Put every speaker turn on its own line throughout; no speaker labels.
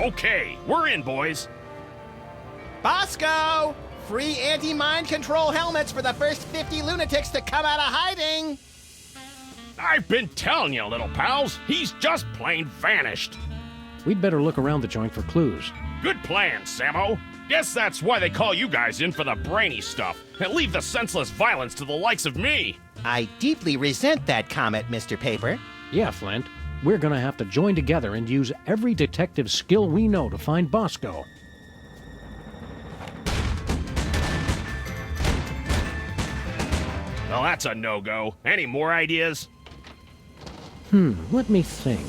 Okay, we're in, boys.
Bosco! Free anti-mind control helmets for the first 50 lunatics to come out of hiding!
I've been telling you, little pals, he's just plain vanished.
We'd better look around the joint for clues.
Good plan, Sammo. Guess that's why they call you guys in for the brainy stuff, and leave the senseless violence to the likes of me.
I deeply resent that comment, Mr. Paper.
Yeah, Flint. We're gonna have to join together and use every detective skill we know to find Bosco.
Well, that's a no-go. Any more ideas?
Let me think.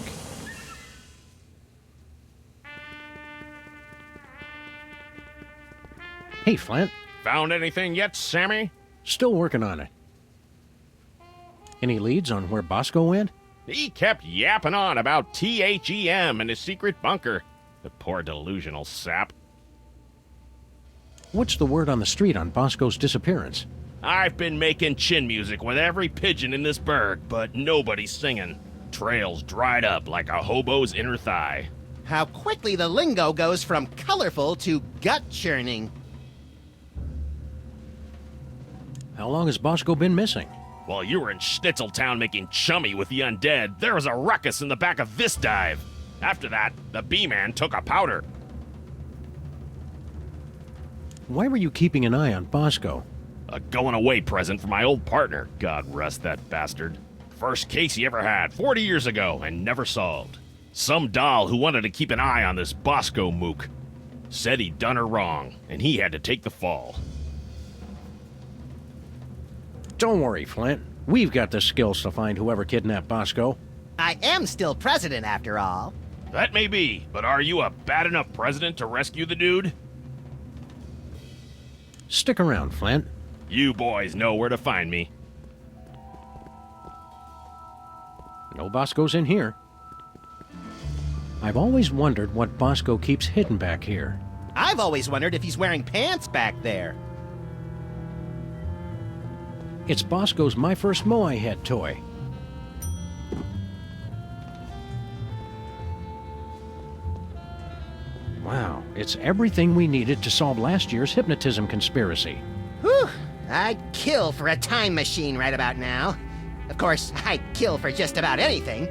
Hey, Flint.
Found anything yet, Sammy?
Still working on it. Any leads on where Bosco went?
He kept yapping on about THEM and his secret bunker. The poor delusional sap.
What's the word on the street on Bosco's disappearance?
I've been making chin music with every pigeon in this burg, but nobody's singing. Trails dried up like a hobo's inner thigh.
How quickly the lingo goes from colorful to gut-churning.
How long has Bosco been missing?
While you were in Schnitzeltown making chummy with the undead, there was a ruckus in the back of this dive. After that, the B-Man took a powder.
Why were you keeping an eye on Bosco?
A going-away present for my old partner, God rest that bastard. First case he ever had, 40 years ago, and never solved. Some doll who wanted to keep an eye on this Bosco mook. Said he'd done her wrong, and he had to take the fall.
Don't worry, Flint. We've got the skills to find whoever kidnapped Bosco.
I am still president, after all.
That may be, but are you a bad enough president to rescue the dude?
Stick around, Flint.
You boys know where to find me.
No Bosco's in here. I've always wondered what Bosco keeps hidden back here.
I've always wondered if he's wearing pants back there.
It's Bosco's My First Moai Head toy. Wow, it's everything we needed to solve last year's hypnotism conspiracy.
Whew! I'd kill for a time machine right about now. Of course, I'd kill for just about anything.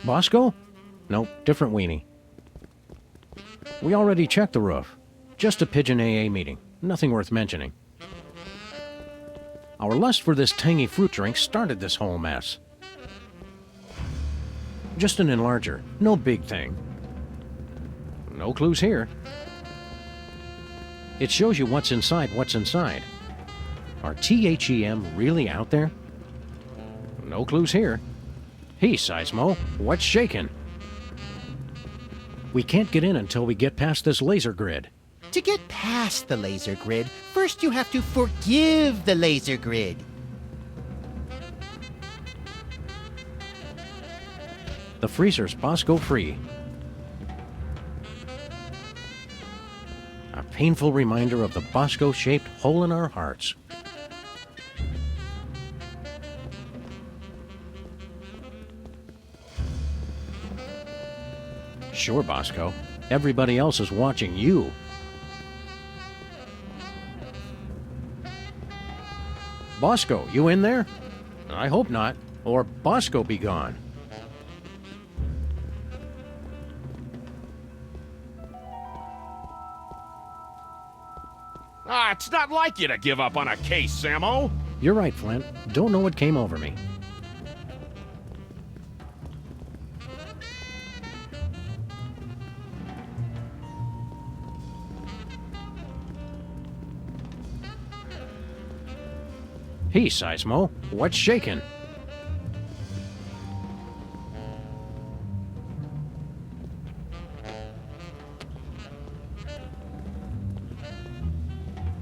Bosco? Nope, different weenie. We already checked the roof. Just a pigeon AA meeting. Nothing worth mentioning. Our lust for this tangy fruit drink started this whole mess. Just an enlarger. No big thing. No clues here. It shows you what's inside what's inside. Are THEM really out there? No clues here. Hey, Seismo, what's shaking? We can't get in until we get past this laser grid.
To get past the laser grid, first you have to forgive the laser grid.
The freezer's Bosco free. A painful reminder of the Bosco-shaped hole in our hearts. Sure, Bosco. Everybody else is watching you. Bosco, you in there? I hope not, or Bosco be gone.
It's not like you to give up on a case, Sammo.
You're right, Flint. Don't know what came over me. Hey, Seismo, what's shaking?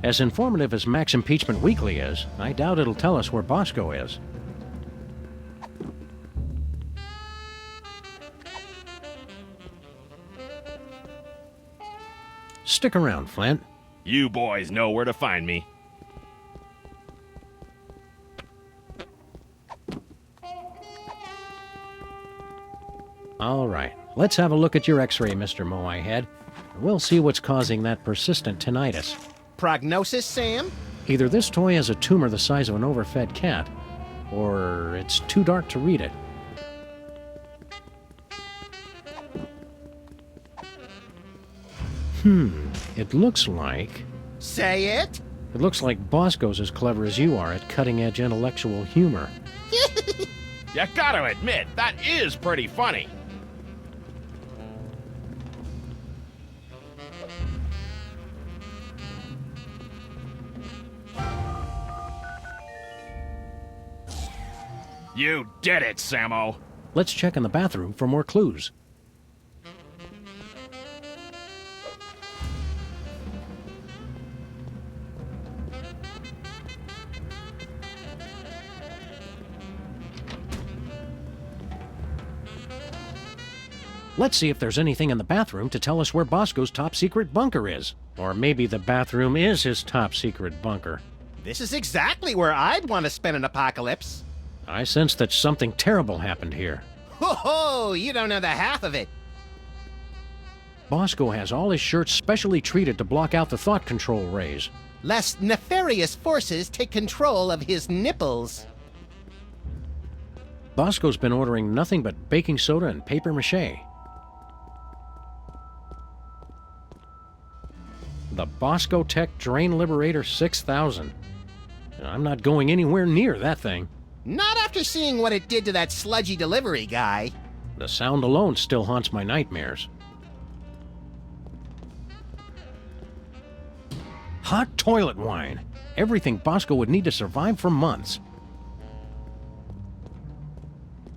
As informative as Max Impeachment Weekly is, I doubt it'll tell us where Bosco is. Stick around, Flint.
You boys know where to find me.
All right, let's have a look at your x-ray, Mr. Moehead. We'll see what's causing that persistent tinnitus.
Prognosis, Sam?
Either this toy has a tumor the size of an overfed cat, or it's too dark to read it. It looks like...
Say it?
It looks like Bosco's as clever as you are at cutting-edge intellectual humor.
You gotta admit, that is pretty funny. You did it, Sammo.
Let's check in the bathroom for more clues. Let's see if there's anything in the bathroom to tell us where Bosco's top-secret bunker is. Or maybe the bathroom is his top-secret bunker.
This is exactly where I'd want to spend an apocalypse.
I sense that something terrible happened here.
Ho ho! You don't know the half of it.
Bosco has all his shirts specially treated to block out the thought control rays.
Lest nefarious forces take control of his nipples.
Bosco's been ordering nothing but baking soda and paper mache. The Bosco Tech Drain Liberator 6000. I'm not going anywhere near that thing.
Not after seeing what it did to that sludgy delivery guy.
The sound alone still haunts my nightmares. Hot toilet wine. Everything Bosco would need to survive for months.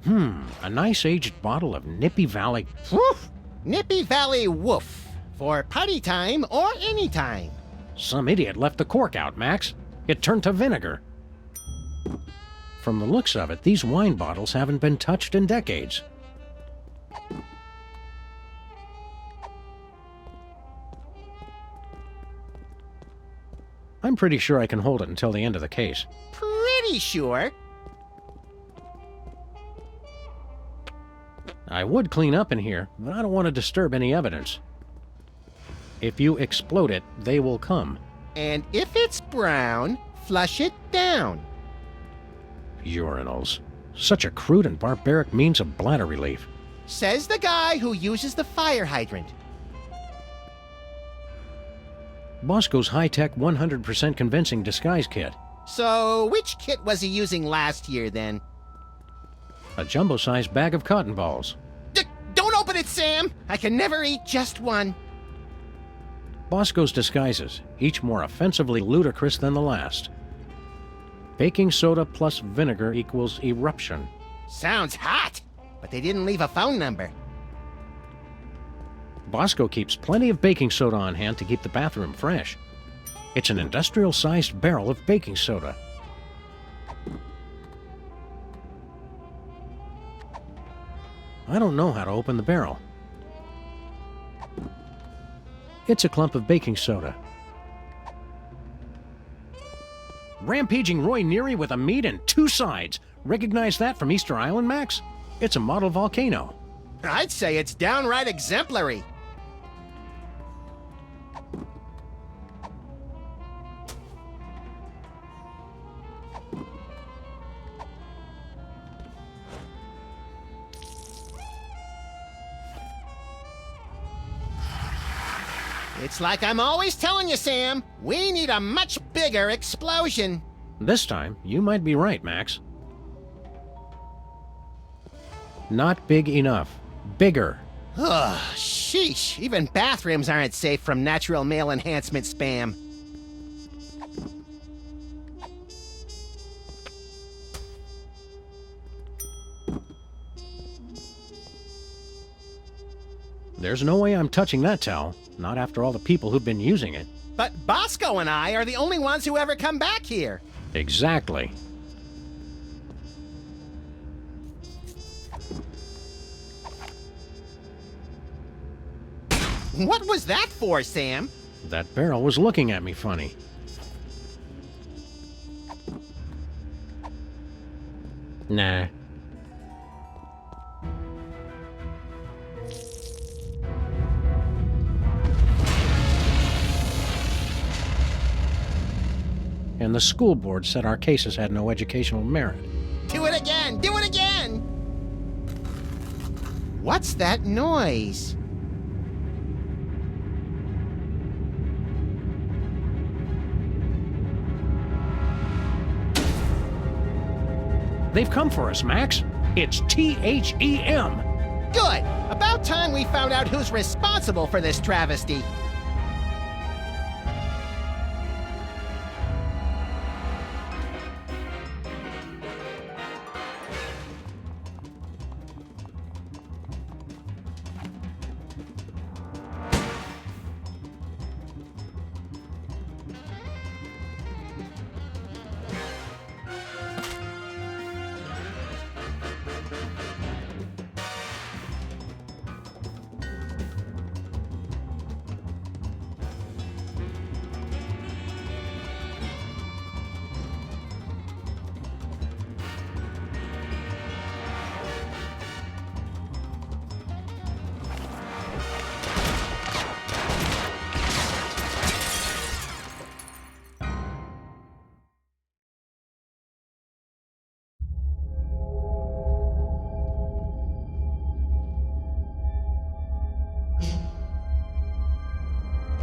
A nice aged bottle of Nippy Valley.
Woof! Nippy Valley Woof. For party time or any time.
Some idiot left the cork out, Max. It turned to vinegar. From the looks of it, these wine bottles haven't been touched in decades. I'm pretty sure I can hold it until the end of the case.
Pretty sure.
I would clean up in here, but I don't want to disturb any evidence. If you explode it, they will come.
And if it's brown, flush it down.
Urinals. Such a crude and barbaric means of bladder relief.
Says the guy who uses the fire hydrant.
Bosco's high-tech 100% convincing disguise kit.
So, which kit was he using last year, then?
A jumbo-sized bag of cotton balls.
Don't open it, Sam! I can never eat just one.
Bosco's disguises, each more offensively ludicrous than the last. Baking soda plus vinegar equals eruption.
Sounds hot, but they didn't leave a phone number.
Bosco keeps plenty of baking soda on hand to keep the bathroom fresh. It's an industrial-sized barrel of baking soda. I don't know how to open the barrel. It's a clump of baking soda. Rampaging Roy Neary with a meat and two sides. Recognize that from Easter Island, Max? It's a model volcano.
I'd say it's downright exemplary. It's like I'm always telling you, Sam. We need a much bigger explosion.
This time, you might be right, Max. Not big enough. Bigger.
Ugh, sheesh. Even bathrooms aren't safe from natural male enhancement spam.
There's no way I'm touching that towel. Not after all the people who've been using it.
But Bosco and I are the only ones who ever come back here.
Exactly.
What was that for, Sam?
That barrel was looking at me funny. Nah. And the school board said our cases had no educational merit.
Do it again! Do it again! What's that noise?
They've come for us, Max. It's THEM.
Good! About time we found out who's responsible for this travesty.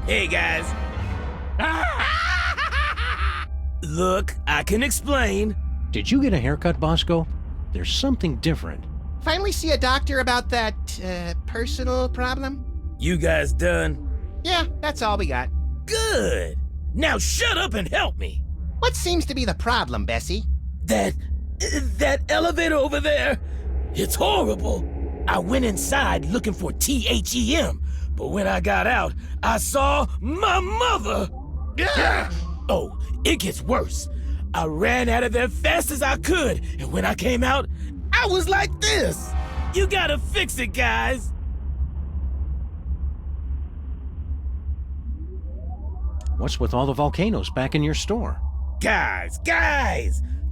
Hey, guys. Look, I can explain.
Did you get a haircut, Bosco? There's something different.
Finally see a doctor about that, personal problem?
You guys done?
Yeah, that's all we got.
Good. Now shut up and help me.
What seems to be the problem, Bessie?
That elevator over there, it's horrible. I went inside looking for THEM, but when I got out, I saw my mother.
Yeah.
Oh, it gets worse. I ran out of there fast as I could, and when I came out, I was like this. You gotta fix it, guys.
What's with all the volcanoes back in your store?
Guys,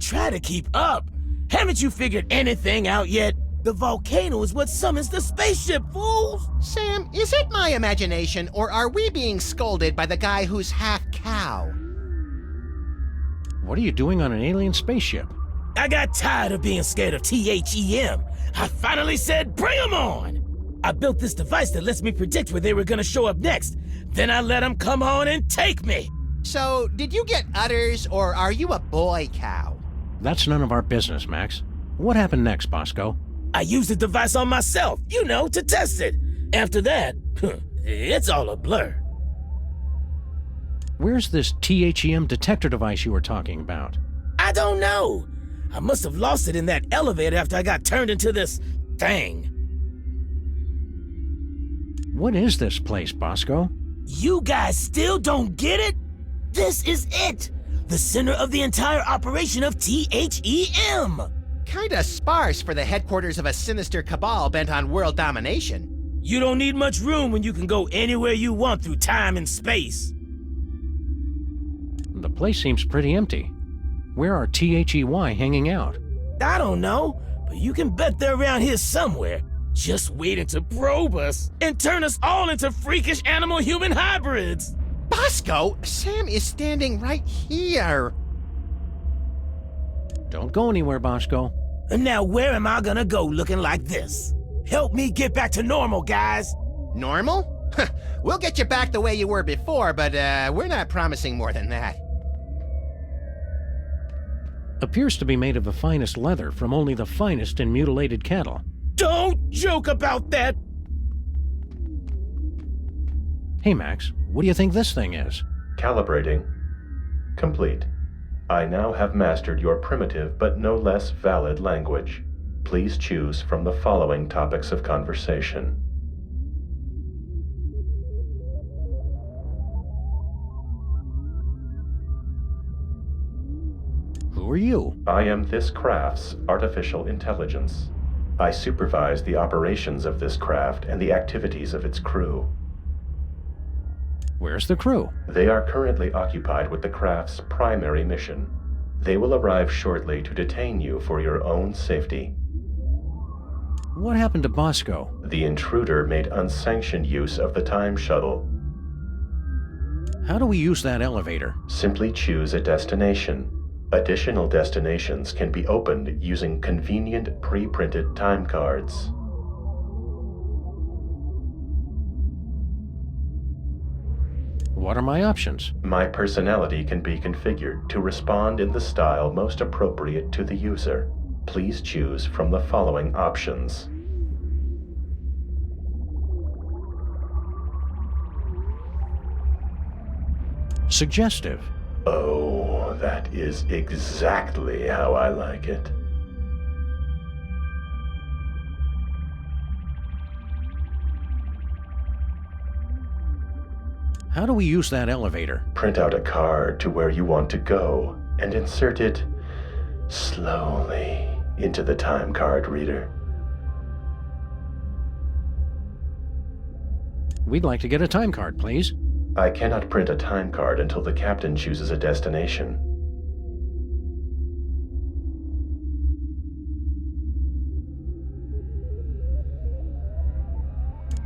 try to keep up. Haven't you figured anything out yet? The volcano is what summons the spaceship, fools!
Sam, is it my imagination, or are we being scolded by the guy who's half cow?
What are you doing on an alien spaceship?
I got tired of being scared of THEM. I finally said, bring them on! I built this device that lets me predict where they were gonna show up next. Then I let them come on and take me.
So, did you get udders, or are you a boy cow?
That's none of our business, Max. What happened next, Bosco?
I used the device on myself, to test it. After that, it's all a blur.
Where's this THEM detector device you were talking about?
I don't know. I must have lost it in that elevator after I got turned into this thing.
What is this place, Bosco?
You guys still don't get it? This is it! The center of the entire operation of THEM!
Kinda sparse for the headquarters of a sinister cabal bent on world domination.
You don't need much room when you can go anywhere you want through time and space.
The place seems pretty empty. Where are THEY hanging out?
I don't know, but you can bet they're around here somewhere, just waiting to probe us and turn us all into freakish animal-human hybrids.
Bosco, Sam is standing right here.
Don't go anywhere, Bosco.
And now where am I gonna go looking like this? Help me get back to normal, guys.
Normal? We'll get you back the way you were before, but we're not promising more than that.
Appears to be made of the finest leather from only the finest in mutilated cattle.
Don't joke about that!
Hey, Max, what do you think this thing is?
Calibrating. Complete. I now have mastered your primitive but no less valid language. Please choose from the following topics of conversation.
Who are you?
I am this craft's artificial intelligence. I supervise the operations of this craft and the activities of its crew.
Where's the crew?
They are currently occupied with the craft's primary mission. They will arrive shortly to detain you for your own safety.
What happened to Bosco?
The intruder made unsanctioned use of the time shuttle.
How do we use that elevator?
Simply choose a destination. Additional destinations can be opened using convenient pre-printed time cards.
What are my options?
My personality can be configured to respond in the style most appropriate to the user. Please choose from the following options.
Suggestive.
Oh, that is exactly how I like it.
How do we use that elevator?
Print out a card to where you want to go and insert it slowly into the time card reader.
We'd like to get a time card, please.
I cannot print a time card until the captain chooses a destination.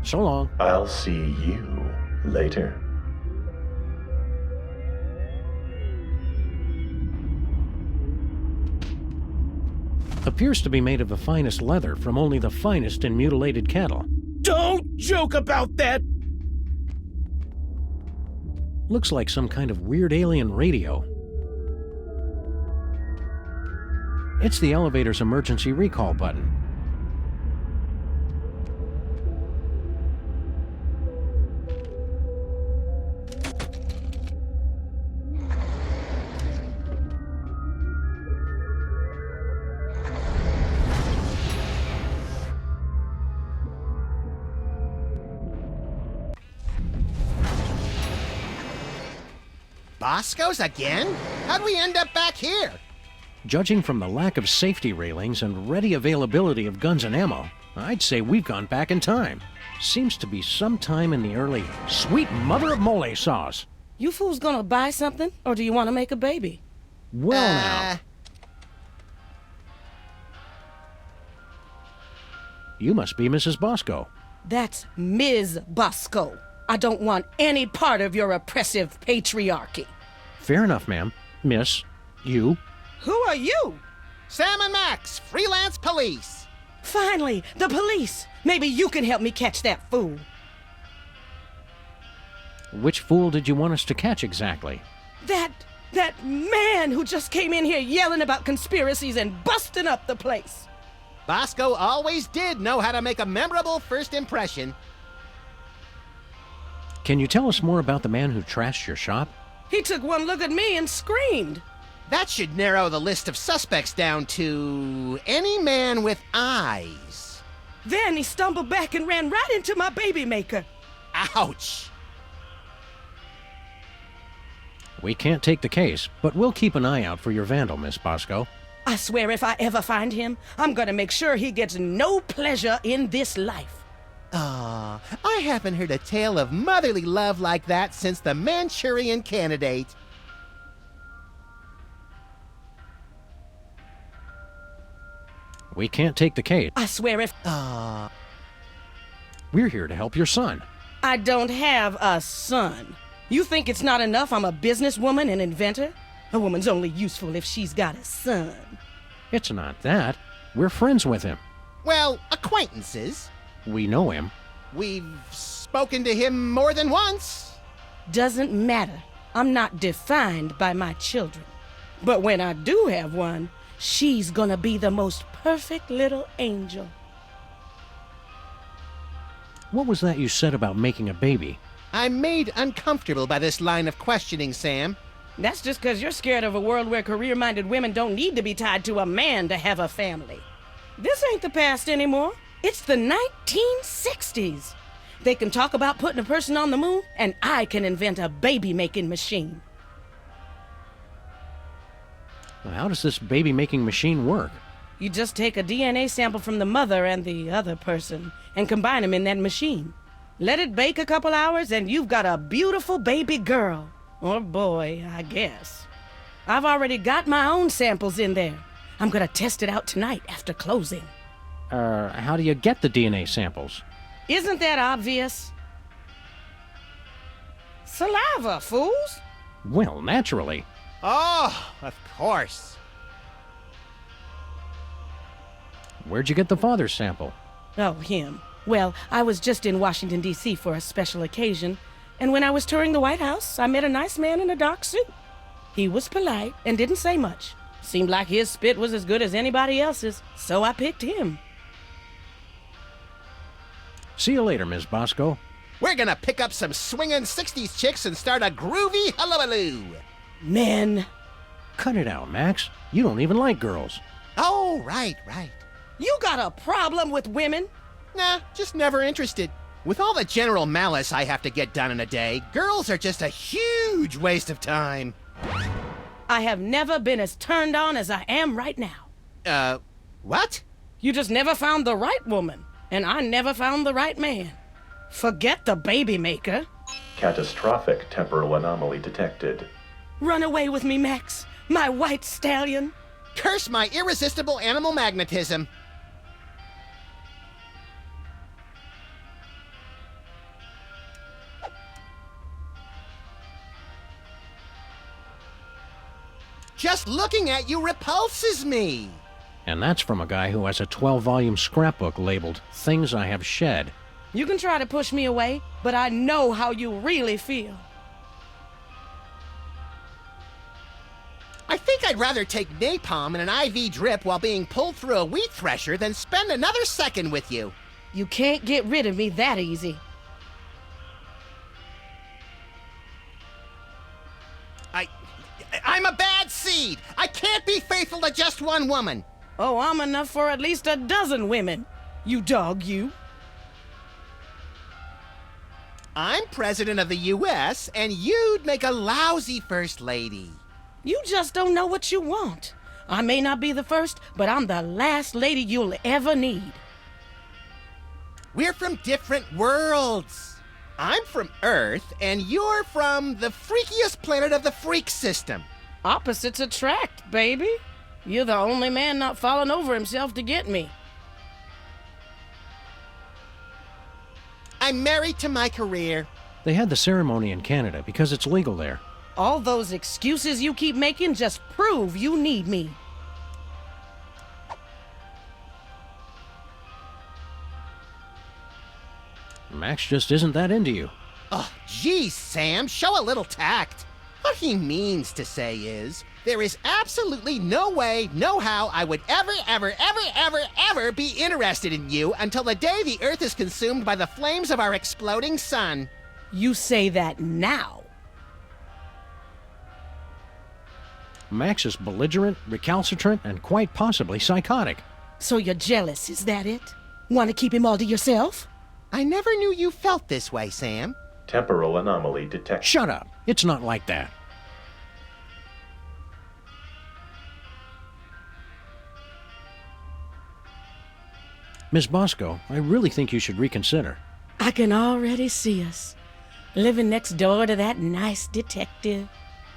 So long.
I'll see you later.
Appears to be made of the finest leather from only the finest in mutilated cattle.
Don't joke about that!
Looks like some kind of weird alien radio. It's the elevator's emergency recall button.
Bosco's again? How'd we end up back here?
Judging from the lack of safety railings and ready availability of guns and ammo, I'd say we've gone back in time. Seems to be sometime in the early sweet mother of mole sauce.
You fools gonna buy something, or do you want to make a baby?
Well now. You must be Mrs. Bosco.
That's Ms. Bosco. I don't want any part of your oppressive patriarchy.
Fair enough, ma'am. Miss, you.
Who are you?
Sam and Max, Freelance Police.
Finally, the police. Maybe you can help me catch that fool.
Which fool did you want us to catch exactly?
That man who just came in here yelling about conspiracies and busting up the place.
Bosco always did know how to make a memorable first impression.
Can you tell us more about the man who trashed your shop?
He took one look at me and screamed.
That should narrow the list of suspects down to any man with eyes.
Then he stumbled back and ran right into my baby maker.
Ouch!
We can't take the case, but we'll keep an eye out for your vandal, Miss Bosco.
I swear if I ever find him, I'm gonna make sure he gets no pleasure in this life.
Ah, I haven't heard a tale of motherly love like that since the Manchurian Candidate.
We can't take the case.
I swear if...
We're here to help your son.
I don't have a son. You think it's not enough I'm a businesswoman and inventor? A woman's only useful if she's got a son.
It's not that. We're friends with him.
Well, acquaintances.
We know him.
We've spoken to him more than once.
Doesn't matter. I'm not defined by my children. But when I do have one, she's gonna be the most perfect little angel.
What was that you said about making a baby?
I'm made uncomfortable by this line of questioning, Sam.
That's just because you're scared of a world where career-minded women don't need to be tied to a man to have a family. This ain't the past anymore. It's the 1960s. They can talk about putting a person on the moon, and I can invent a baby-making machine.
Well, how does this baby-making machine work?
You just take a DNA sample from the mother and the other person and combine them in that machine. Let it bake a couple hours and you've got a beautiful baby girl. Or boy, I guess. I've already got my own samples in there. I'm gonna test it out tonight after closing.
How do you get the DNA samples?
Isn't that obvious? Saliva, fools!
Well, naturally.
Oh, of course.
Where'd you get the father's sample?
Oh, him. Well, I was just in Washington, D.C. for a special occasion, and when I was touring the White House, I met a nice man in a dark suit. He was polite and didn't say much. Seemed like his spit was as good as anybody else's, so I picked him.
See you later, Ms. Bosco.
We're gonna pick up some swingin' 60s chicks and start a groovy hullabaloo.
Men.
Cut it out, Max. You don't even like girls.
Oh, right.
You got a problem with women?
Nah, just never interested. With all the general malice I have to get done in a day, girls are just a huge waste of time.
I have never been as turned on as I am right now.
What?
You just never found the right woman, and I never found the right man. Forget the baby maker.
Catastrophic temporal anomaly detected.
Run away with me, Max, my white stallion.
Curse my irresistible animal magnetism. Just looking at you repulses me.
And that's from a guy who has a 12-volume scrapbook labeled Things I Have Shed.
You can try to push me away, but I know how you really feel.
I think I'd rather take napalm in an IV drip while being pulled through a wheat thresher than spend another second with you.
You can't get rid of me that easy.
I'm a bad seed. I can't be faithful to just one woman.
Oh, I'm enough for at least a dozen women. You dog, you.
I'm president of the U.S., and you'd make a lousy first lady.
You just don't know what you want. I may not be the first, but I'm the last lady you'll ever need.
We're from different worlds. I'm from Earth, and you're from the freakiest planet of the freak system.
Opposites attract, baby. You're the only man not falling over himself to get me.
I'm married to my career.
They had the ceremony in Canada because it's legal there.
All those excuses you keep making just prove you need me.
Max just isn't that into you.
Oh, geez, Sam, show a little tact. What he means to say is, there is absolutely no way, no how I would ever be interested in you until the day the Earth is consumed by the flames of our exploding sun.
You say that now.
Max is belligerent, recalcitrant, and quite possibly psychotic.
So you're jealous, is that it? Want to keep him all to yourself?
I never knew you felt this way, Sam.
Temporal anomaly detected.
Shut up. It's not like that. Miss Bosco, I really think you should reconsider.
I can already see us. Living next door to that nice detective.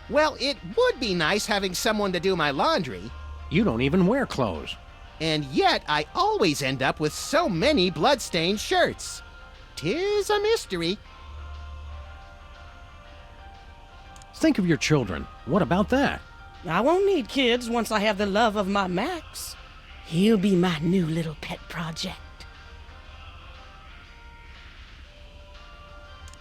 Well, it would be nice having someone to do my laundry.
You don't even wear clothes.
And yet I always end up with so many blood-stained shirts. 'Tis a mystery.
Think of your children. What about that?
I won't need kids once I have the love of my Max. He'll be my new little pet project.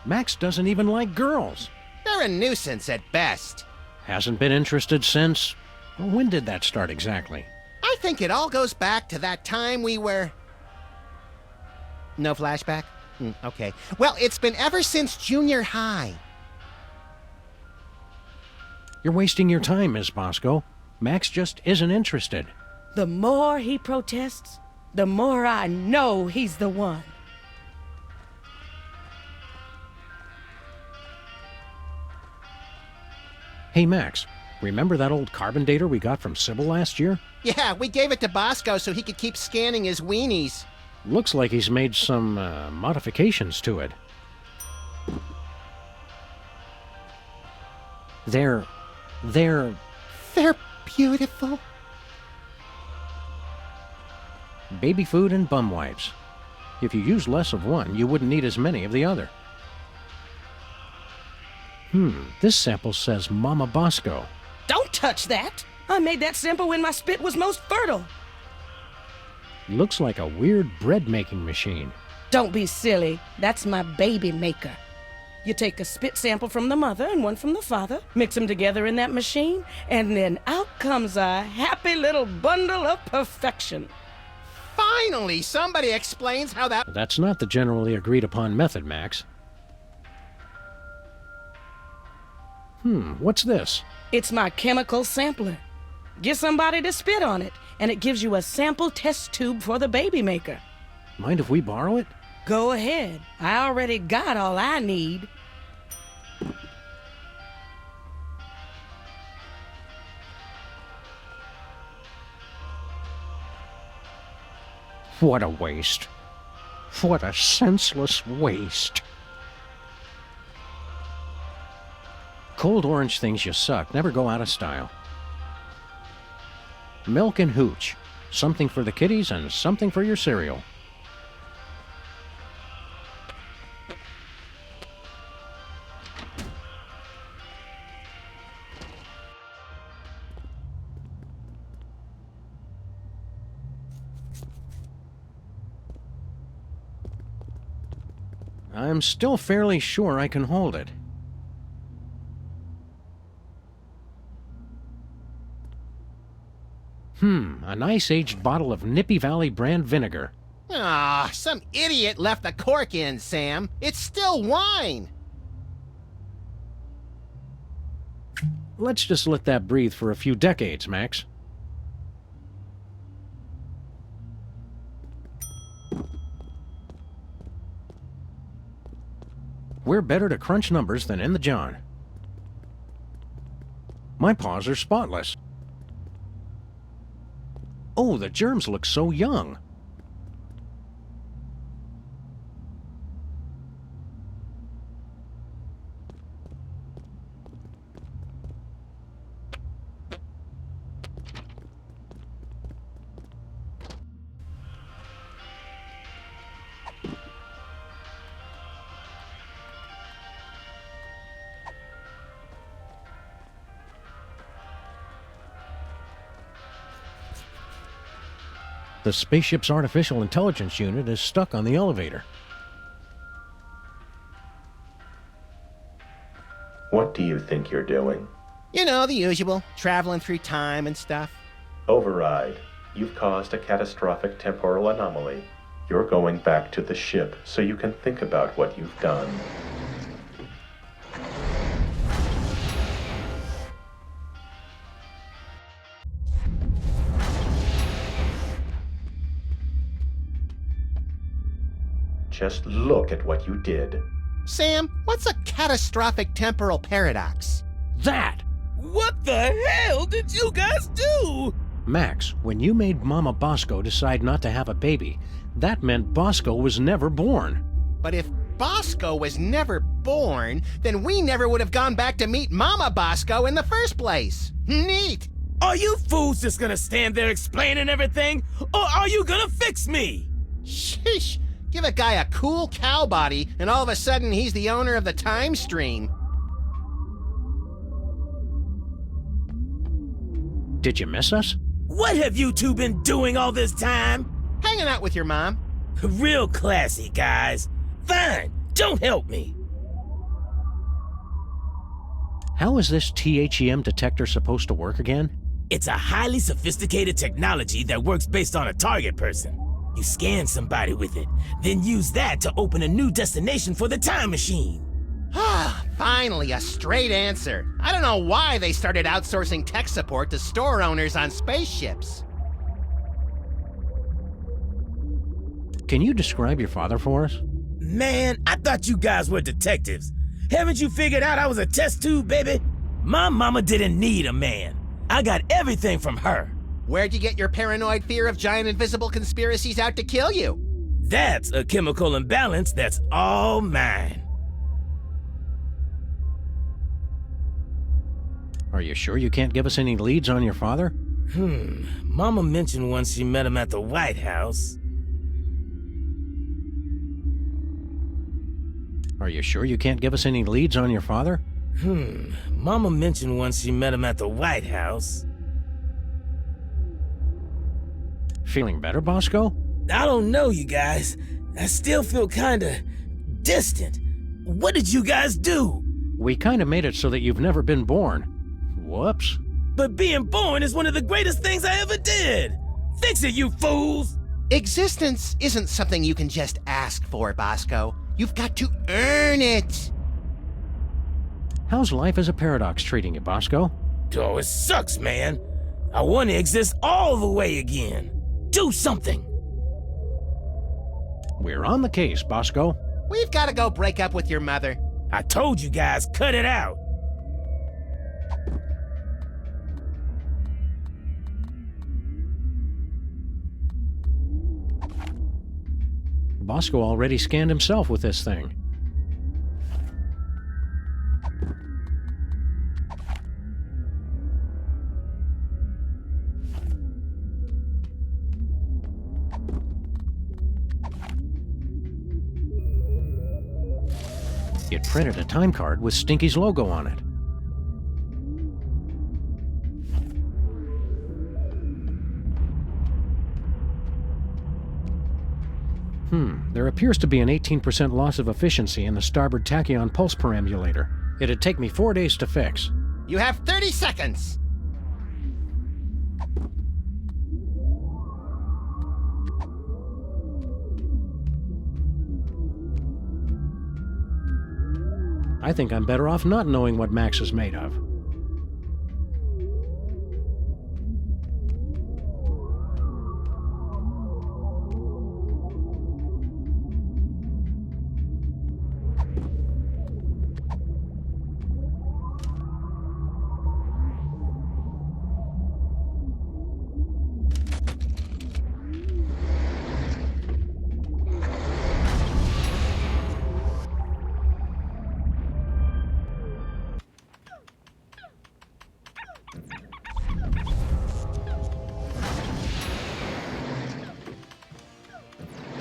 Max doesn't even like girls.
They're a nuisance at best.
Hasn't been interested since... When did that start exactly?
I think it all goes back to that time we were... No flashback? Okay. Well, it's been ever since junior high.
You're wasting your time, Miss Bosco. Max just isn't interested.
The more he protests, the more I know he's the one.
Hey, Max, remember that old carbon dater we got from Sybil last year?
Yeah, we gave it to Bosco so he could keep scanning his weenies.
Looks like he's made some, modifications to it. They're
They're beautiful.
baby food and bum wipes. If you use less of one, you wouldn't need as many of the other. This sample says Mama Bosco.
Don't touch that! I made that sample when my spit was most fertile.
Looks like a weird bread-making machine.
Don't be silly. That's my baby maker. You take a spit sample from the mother and one from the father, mix them together in that machine, and then out comes a happy little bundle of perfection.
Finally, somebody explains how that...
That's not the generally agreed upon method, Max. What's this?
It's my chemical sampler. Get somebody to spit on it, and it gives you a sample test tube for the baby maker.
Mind if we borrow it?
Go ahead. I already got all I need.
What a waste. What a senseless waste. Cold orange things you suck never go out of style. Milk and hooch. Something for the kiddies and something for your cereal. I'm still fairly sure I can hold it. A nice aged bottle of Nippy Valley brand vinegar.
Ah, some idiot left the cork in, Sam. It's still wine.
Let's just let that breathe for a few decades, Max. We're better to crunch numbers than in the John. My paws are spotless. Oh, the germs look so young. The spaceship's artificial intelligence unit is stuck on the elevator.
What do you think you're doing?
You know, the usual. Traveling through time and stuff.
Override. You've caused a catastrophic temporal anomaly. You're going back to the ship so you can think about what you've done. Just look at what you did.
Sam, what's a catastrophic temporal paradox?
That!
What the hell did you guys do?
Max, when you made Mama Bosco decide not to have a baby, that meant Bosco was never born.
But if Bosco was never born, then we never would have gone back to meet Mama Bosco in the first place. Neat!
Are you fools just gonna stand there explaining everything? Or are you gonna fix me?
Sheesh! Give a guy a cool cow body, and all of a sudden he's the owner of the time stream.
Did you miss us?
What have you two been doing all this time?
Hanging out with your mom.
Real classy, guys. Fine, don't help me.
How is this THEM detector supposed to work again?
It's a highly sophisticated technology that works based on a target person. You scan somebody with it, then use that to open a new destination for the time machine.
Ah, finally, a straight answer. I don't know why they started outsourcing tech support to store owners on spaceships.
Can you describe your father for us?
Man, I thought you guys were detectives. Haven't you figured out I was a test tube, baby? My mama didn't need a man. I got everything from her.
Where'd you get your paranoid fear of giant invisible conspiracies out to kill you?
That's a chemical imbalance that's all mine.
Are you sure you can't give us any leads on your father?
Mama mentioned once she met him at the White House.
Are you sure you can't give us any leads on your father?
Mama mentioned once she met him at the White House.
Feeling better, Bosco?
I don't know, you guys. I still feel kinda distant. What did you guys do?
We kinda made it so that you've never been born. Whoops.
But being born is one of the greatest things I ever did! Fix it, you fools!
Existence isn't something you can just ask for, Bosco. You've got to earn it.
How's life as a paradox treating you, Bosco?
Oh, it sucks, man. I want to exist all the way again. Do something!
We're on the case, Bosco.
We've got to go break up with your mother.
I told you guys, cut it out!
Bosco already scanned himself with this thing. It printed a time card with Stinky's logo on it. There appears to be an 18% loss of efficiency in the starboard tachyon pulse perambulator. It'd take me 4 days to fix.
You have 30 seconds.
I think I'm better off not knowing what Max is made of.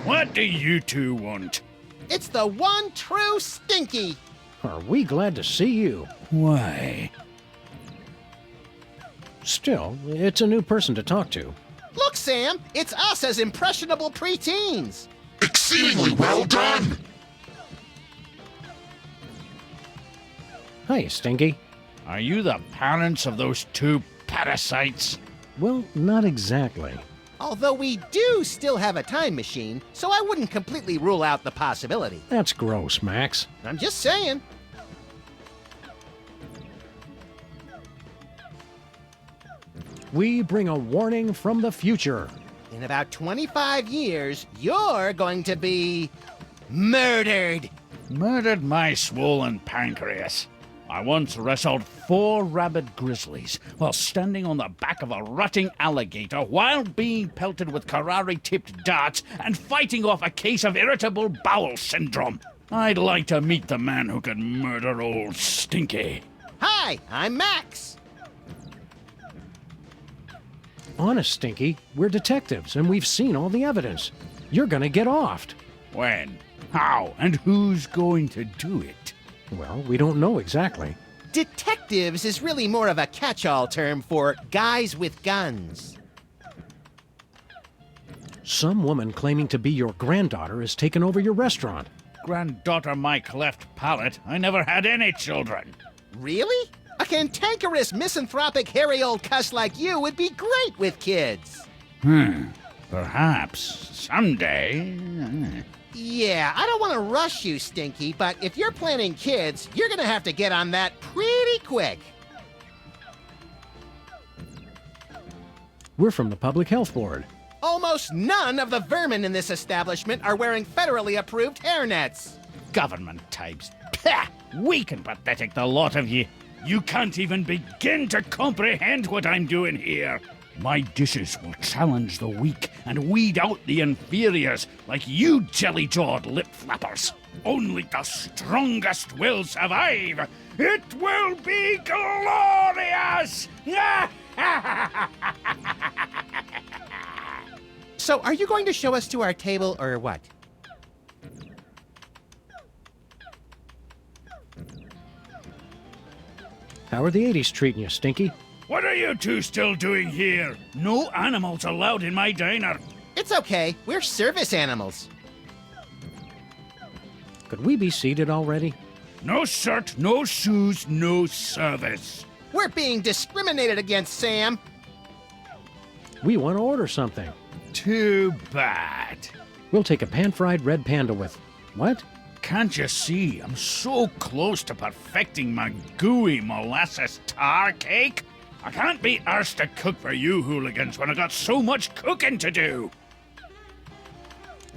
What do you two want?
It's the one true Stinky.
Are we glad to see you?
Why?
Still, it's a new person to talk to.
Look, Sam, it's us as impressionable preteens.
Exceedingly well done!
Hiya, Stinky.
Are you the parents of those two parasites?
Well, not exactly.
Although we do still have a time machine, so I wouldn't completely rule out the possibility.
That's gross, Max.
I'm just saying.
We bring a warning from the future.
In about 25 years, you're going to be murdered.
Murdered my swollen pancreas. I once wrestled 4 rabid grizzlies while standing on the back of a rotting alligator while being pelted with Karari-tipped darts and fighting off a case of irritable bowel syndrome. I'd like to meet the man who could murder old Stinky.
Hi, I'm Max.
Honest, Stinky, we're detectives and we've seen all the evidence. You're gonna get offed.
When? How? And who's going to do it?
Well, we don't know exactly.
Detectives is really more of a catch-all term for guys with guns.
Some woman claiming to be your granddaughter has taken over your restaurant.
Granddaughter my cleft palate. I never had any children.
Really? A cantankerous, misanthropic, hairy old cuss like you would be great with kids.
Perhaps someday.
Yeah, I don't want to rush you, Stinky, but if you're planning kids, you're gonna have to get on that pretty quick.
We're from the Public Health Board.
Almost none of the vermin in this establishment are wearing federally approved hairnets.
Government types. Pah! Weak and pathetic, the lot of you. You can't even begin to comprehend what I'm doing here. My dishes will challenge the weak and weed out the inferiors like you jelly-jawed lip flappers. Only the strongest will survive.
It will be glorious!
So, are you going to show us to our table or what?
How are the 80s treating you, Stinky?
What are you two still doing here? No animals allowed in my diner.
It's okay. We're service animals.
Could we be seated already?
No shirt, no shoes, no service.
We're being discriminated against, Sam.
We want to order something.
Too bad.
We'll take a pan-fried red panda with... What?
Can't you see? I'm so close to perfecting my gooey molasses tar cake. I can't be arsed to cook for you hooligans when I got so much cooking to do.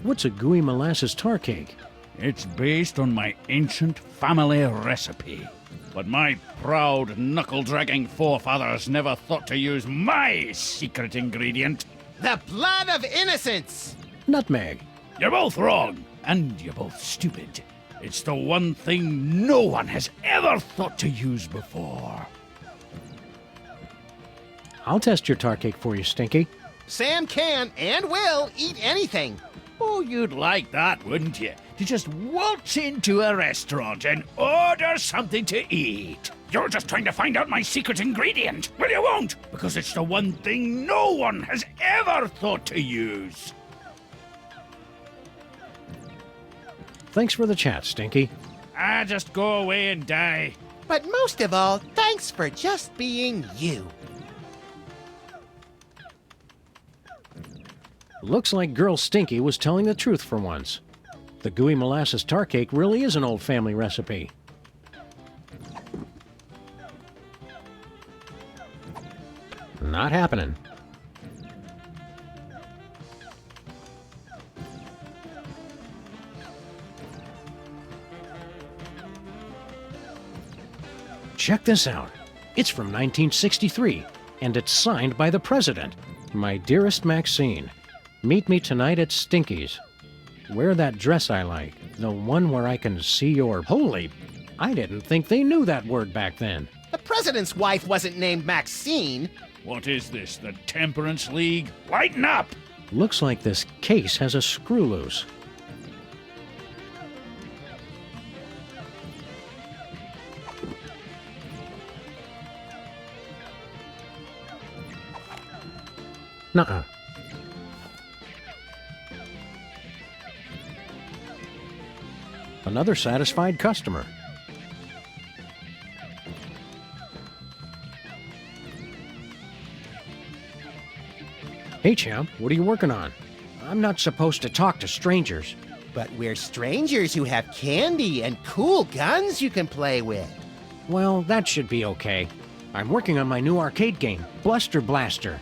What's a gooey molasses tar cake?
It's based on my ancient family recipe. But my proud, knuckle-dragging forefathers never thought to use my secret ingredient.
The blood of innocence!
Nutmeg.
You're both wrong, and you're both stupid. It's the one thing no one has ever thought to use before.
I'll test your tar cake for you, Stinky.
Sam can and will eat anything.
Oh, you'd like that, wouldn't you? To just waltz into a restaurant and order something to eat. You're just trying to find out my secret ingredient. Well, you won't, because it's the one thing no one has ever thought to use.
Thanks for the chat, Stinky.
Just go away and die.
But most of all, thanks for just being you.
Looks like Girl Stinky was telling the truth for once. The gooey molasses tar cake really is an old family recipe. Not happening. Check this out. It's from 1963, and it's signed by the president. My dearest Maxine, meet me tonight at Stinky's. Wear that dress I like, the one where I can see your... Holy, I didn't think they knew that word back then.
The president's wife wasn't named Maxine.
What is this, the Temperance League? Lighten up!
Looks like this case has a screw loose. Nuh-uh. Another satisfied customer. Hey, champ, what are you working on? I'm not supposed to talk to strangers.
But we're strangers who have candy and cool guns you can play with.
Well, that should be okay. I'm working on my new arcade game, Bluster Blaster.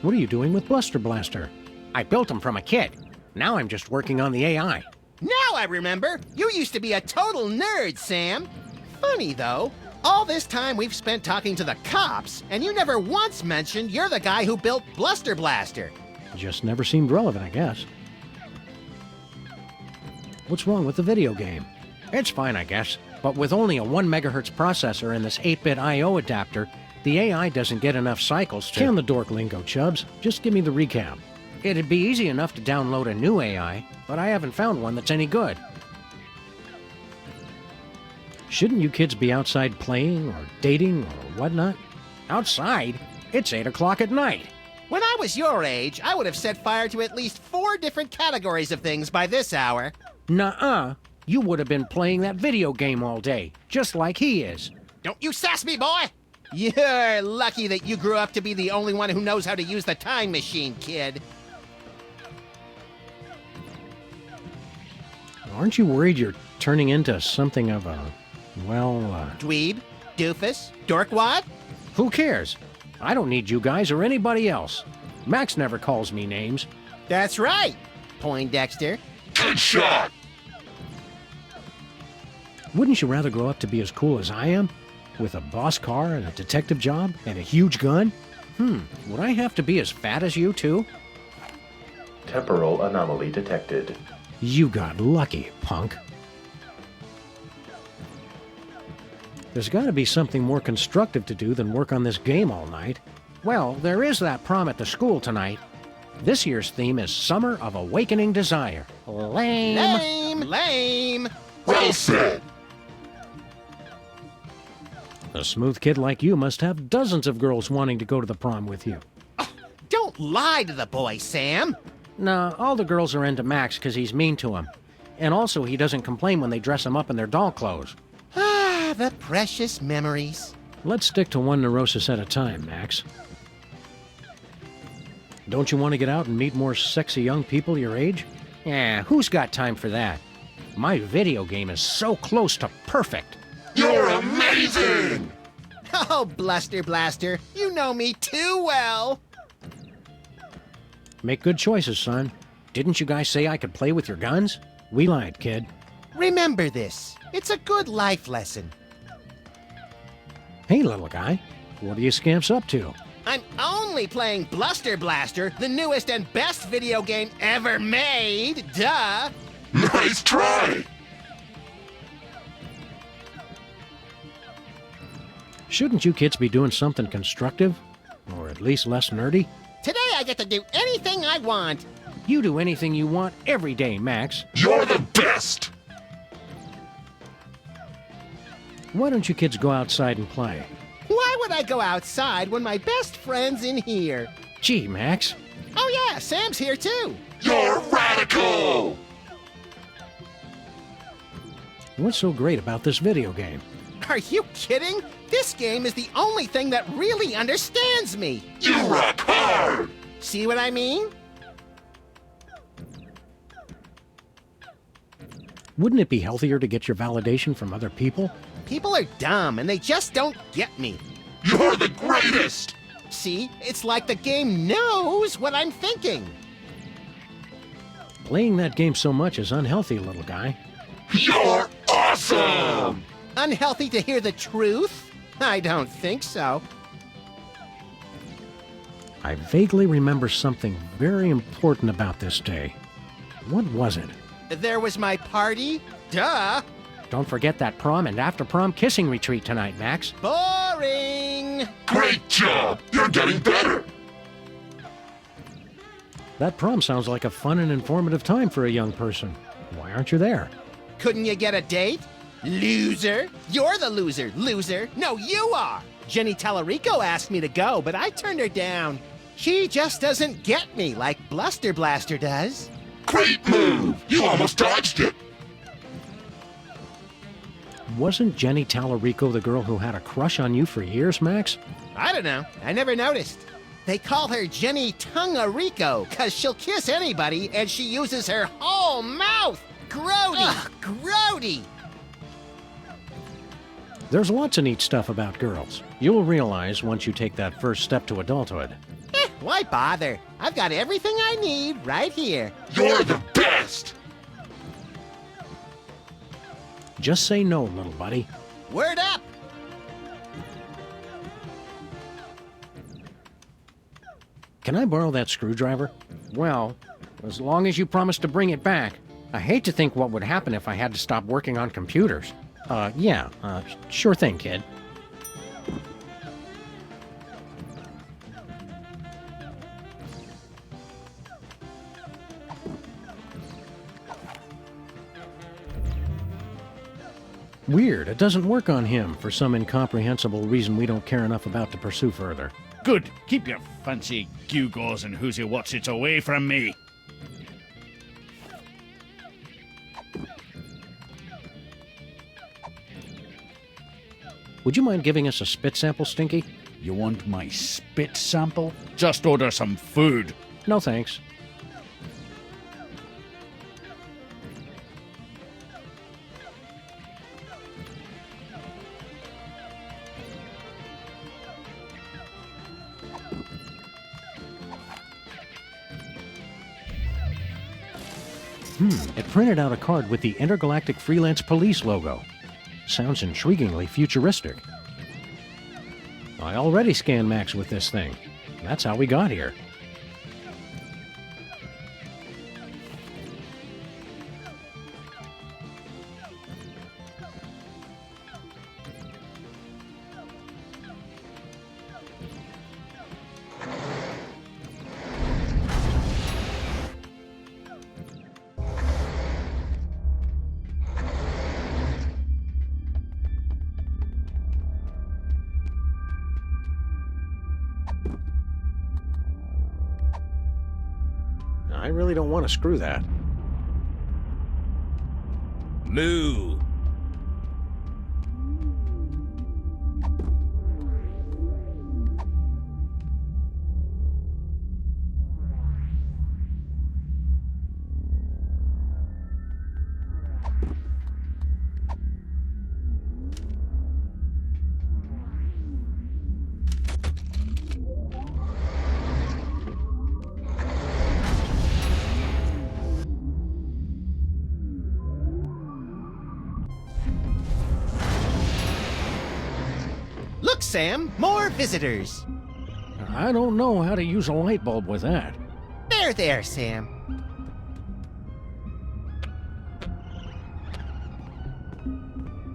What are you doing with Bluster Blaster? I built him from a kid. Now I'm just working on the AI.
Now I remember. You used to be a total nerd, Sam. Funny, though. All this time we've spent talking to the cops, and you never once mentioned you're the guy who built Bluster Blaster.
Just never seemed relevant, I guess. What's wrong with the video game? It's fine, I guess. But with only a 1 megahertz processor and this 8-bit I/O adapter, the AI doesn't get enough cycles to... Can the dork lingo, Chubbs. Just give me the recap. It'd be easy enough to download a new AI, but I haven't found one that's any good. Shouldn't you kids be outside playing or dating or whatnot? Outside? It's 8 o'clock at night.
When I was your age, I would have set fire to at least 4 different categories of things by this hour.
Nuh-uh. You would have been playing that video game all day, just like he is.
Don't you sass me, boy! You're lucky that you grew up to be the only one who knows how to use the time machine, kid.
Aren't you worried you're turning into something of a,
Dweeb? Doofus? Dorkwad?
Who cares? I don't need you guys or anybody else. Max never calls me names.
That's right, Poindexter.
Good shot!
Wouldn't you rather grow up to be as cool as I am? With a boss car and a detective job and a huge gun? Would I have to be as fat as you, too?
Temporal anomaly detected.
You got lucky, punk. There's got to be something more constructive to do than work on this game all night. Well, there is that prom at the school tonight. This year's theme is Summer of Awakening Desire. Lame.
Lame! Lame!
Well said.
A smooth kid like you must have dozens of girls wanting to go to the prom with you.
Don't lie to the boy, Sam.
Nah, all the girls are into Max because he's mean to him. And also, he doesn't complain when they dress him up in their doll clothes.
Ah, the precious memories.
Let's stick to one neurosis at a time, Max. Don't you want to get out and meet more sexy young people your age? Yeah, who's got time for that? My video game is so close to perfect.
You're amazing!
Oh, Bluster Blaster, you know me too well.
Make good choices, son. Didn't you guys say I could play with your guns? We lied, kid.
Remember this. It's a good life lesson.
Hey, little guy. What are you scamps up to?
I'm only playing Bluster Blaster, the newest and best video game ever made. Duh!
Nice try!
Shouldn't you kids be doing something constructive? Or at least less nerdy?
Today I get to do anything I want.
You do anything you want every day, Max.
You're the best!
Why don't you kids go outside and play?
Why would I go outside when my best friend's in here?
Gee, Max.
Oh yeah, Sam's here too.
You're radical!
What's so great about this video game?
Are you kidding? This game is the only thing that really understands me.
You rock hard!
See what I mean?
Wouldn't it be healthier to get your validation from other people?
People are dumb and they just don't get me.
You're the greatest!
See, it's like the game knows what I'm thinking.
Playing that game so much is unhealthy, little guy.
You're awesome!
Unhealthy to hear the truth? I don't think so.
I vaguely remember something very important about this day. What was it?
There was my party? Duh!
Don't forget that prom and after-prom kissing retreat tonight, Max.
Boring!
Great job! You're getting better!
That prom sounds like a fun and informative time for a young person. Why aren't you there?
Couldn't you get a date? Loser! You're the loser, loser! No, you are! Jenny Tallarico asked me to go, but I turned her down. She just doesn't get me like Bluster Blaster does.
Great move! You almost dodged it!
Wasn't Jenny Tallarico the girl who had a crush on you for years, Max?
I don't know. I never noticed. They call her Jenny Tungarico because she'll kiss anybody and she uses her whole mouth. Grody! Ugh, grody!
There's lots of neat stuff about girls. You'll realize once you take that first step to adulthood.
Why bother? I've got everything I need right here.
You're the best!
Just say no, little buddy.
Word up!
Can I borrow that screwdriver? Well, as long as you promise to bring it back. I hate to think what would happen if I had to stop working on computers. Sure thing, kid. Weird, it doesn't work on him for some incomprehensible reason we don't care enough about to pursue further.
Good. Keep your fancy gewgaws and who's your what's it's away from me.
Would you mind giving us a spit sample, Stinky?
You want my spit sample? Just order some food.
No thanks. It printed out a card with the Intergalactic Freelance Police logo. Sounds intriguingly futuristic. I already scanned Max with this thing. That's how we got here. I really don't want to screw that.
Moo.
Look, Sam, more visitors.
I don't know how to use a light bulb with that.
There, Sam.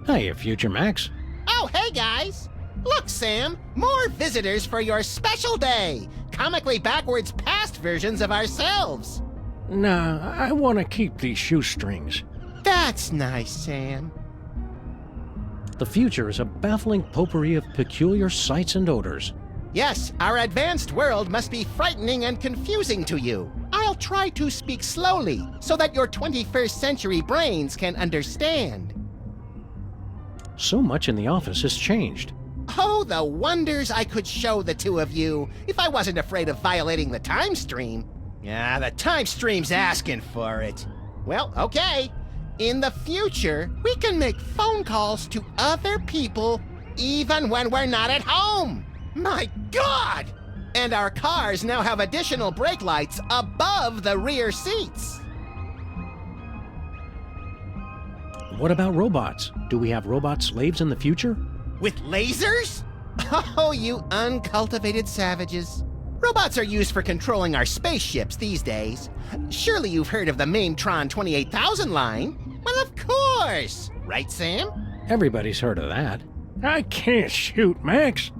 Hiya, Future Max.
Oh, hey, guys. Look, Sam, more visitors for your special day. Comically backwards past versions of ourselves.
Nah, I want to keep these shoestrings.
That's nice, Sam.
The future is a baffling potpourri of peculiar sights and odors.
Yes, our advanced world must be frightening and confusing to you. I'll try to speak slowly so that your 21st century brains can understand.
So much in the office has changed.
Oh, the wonders I could show the two of you if I wasn't afraid of violating the time stream. Yeah, the time stream's asking for it. Well, okay. In the future, we can make phone calls to other people even when we're not at home. My God! And our cars now have additional brake lights above the rear seats.
What about robots? Do we have robot slaves in the future?
With lasers? Oh, you uncultivated savages. Robots are used for controlling our spaceships these days. Surely you've heard of the Mametron 28,000 line? Well, of course! Right, Sam?
Everybody's heard of that. I can't shoot, Max.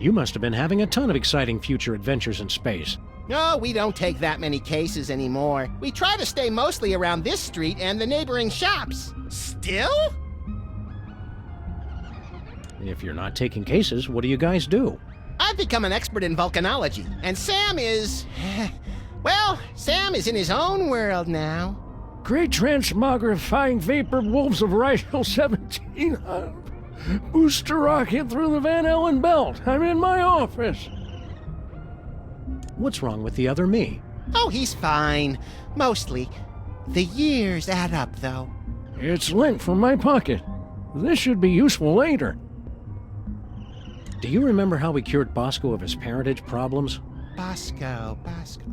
You must have been having a ton of exciting future adventures in space.
No, we don't take that many cases anymore. We try to stay mostly around this street and the neighboring shops. Still?
If you're not taking cases, what do you guys do?
I've become an expert in volcanology, and Sam is... well, Sam is in his own world now.
Great transmogrifying vapor wolves of Rigel 1700. Booster rocket through the Van Allen belt. I'm in my office. What's wrong with the other me?
Oh, he's fine. Mostly. The years add up, though.
It's lint from my pocket. This should be useful later. Do you remember how we cured Bosco of his parentage problems?
Bosco.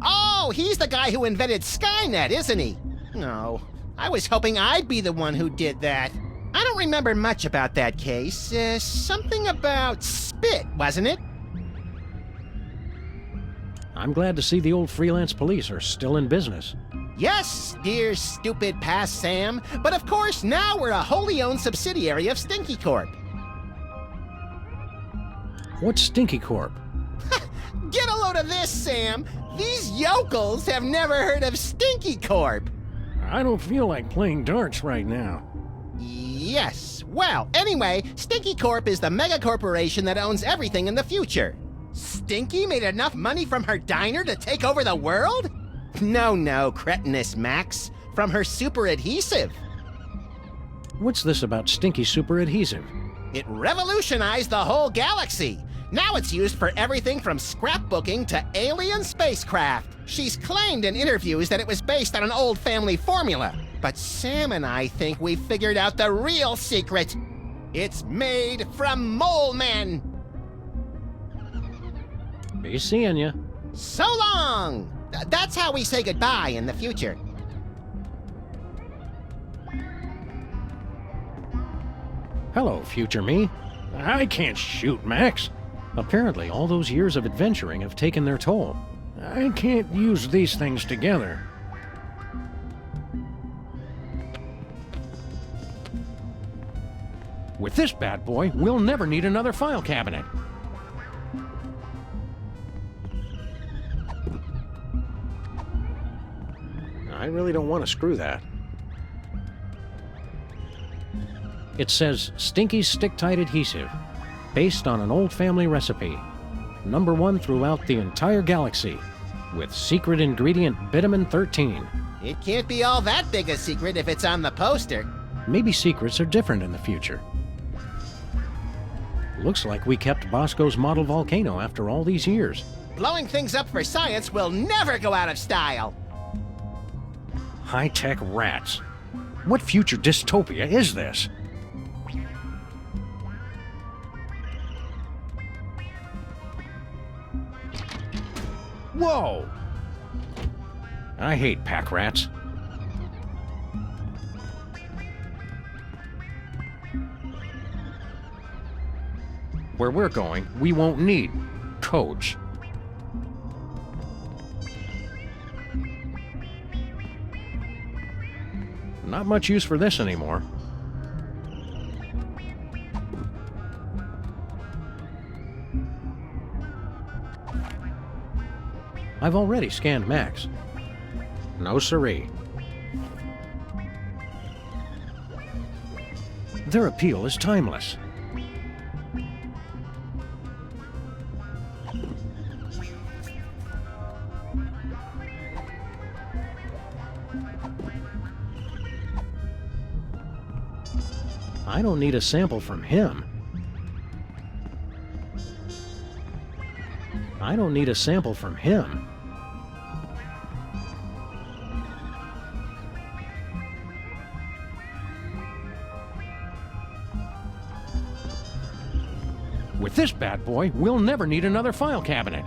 Oh, he's the guy who invented Skynet, isn't he? No, I was hoping I'd be the one who did that. I don't remember much about that case. Something about spit, wasn't it?
I'm glad to see the old Freelance Police are still in business.
Yes, dear stupid past Sam. But of course, now we're a wholly owned subsidiary of Stinky Corp.
What's Stinky Corp?
Get a load of this, Sam. These yokels have never heard of Stinky Corp.
I don't feel like playing darts right now.
Yes. Well, anyway, Stinky Corp is the mega corporation that owns everything in the future. Stinky made enough money from her diner to take over the world? No, cretinous Max. From her super adhesive.
What's this about Stinky super adhesive?
It revolutionized the whole galaxy. Now it's used for everything from scrapbooking to alien spacecraft. She's claimed in interviews that it was based on an old family formula. But Sam and I think we've figured out the real secret. It's made from mole men.
Be seeing ya.
So long! That's how we say goodbye in the future.
Hello, future me. I can't shoot, Max. Apparently, all those years of adventuring have taken their toll. I can't use these things together. With this bad boy, we'll never need another file cabinet. I really don't want to screw that. It says Stinky Stick-Tight Adhesive, based on an old family recipe. #1 throughout the entire galaxy, with secret ingredient Vitamin 13.
It can't be all that big a secret if it's on the poster.
Maybe secrets are different in the future. Looks like we kept Bosco's model volcano after all these years.
Blowing things up for science will never go out of style.
High-tech rats. What future dystopia is this? Whoa! I hate pack rats. Where we're going, we won't need codes. Not much use for this anymore. I've already scanned Max. No siree. Their appeal is timeless. I don't need a sample from him. I don't need a sample from him. With this bad boy, we'll never need another file cabinet.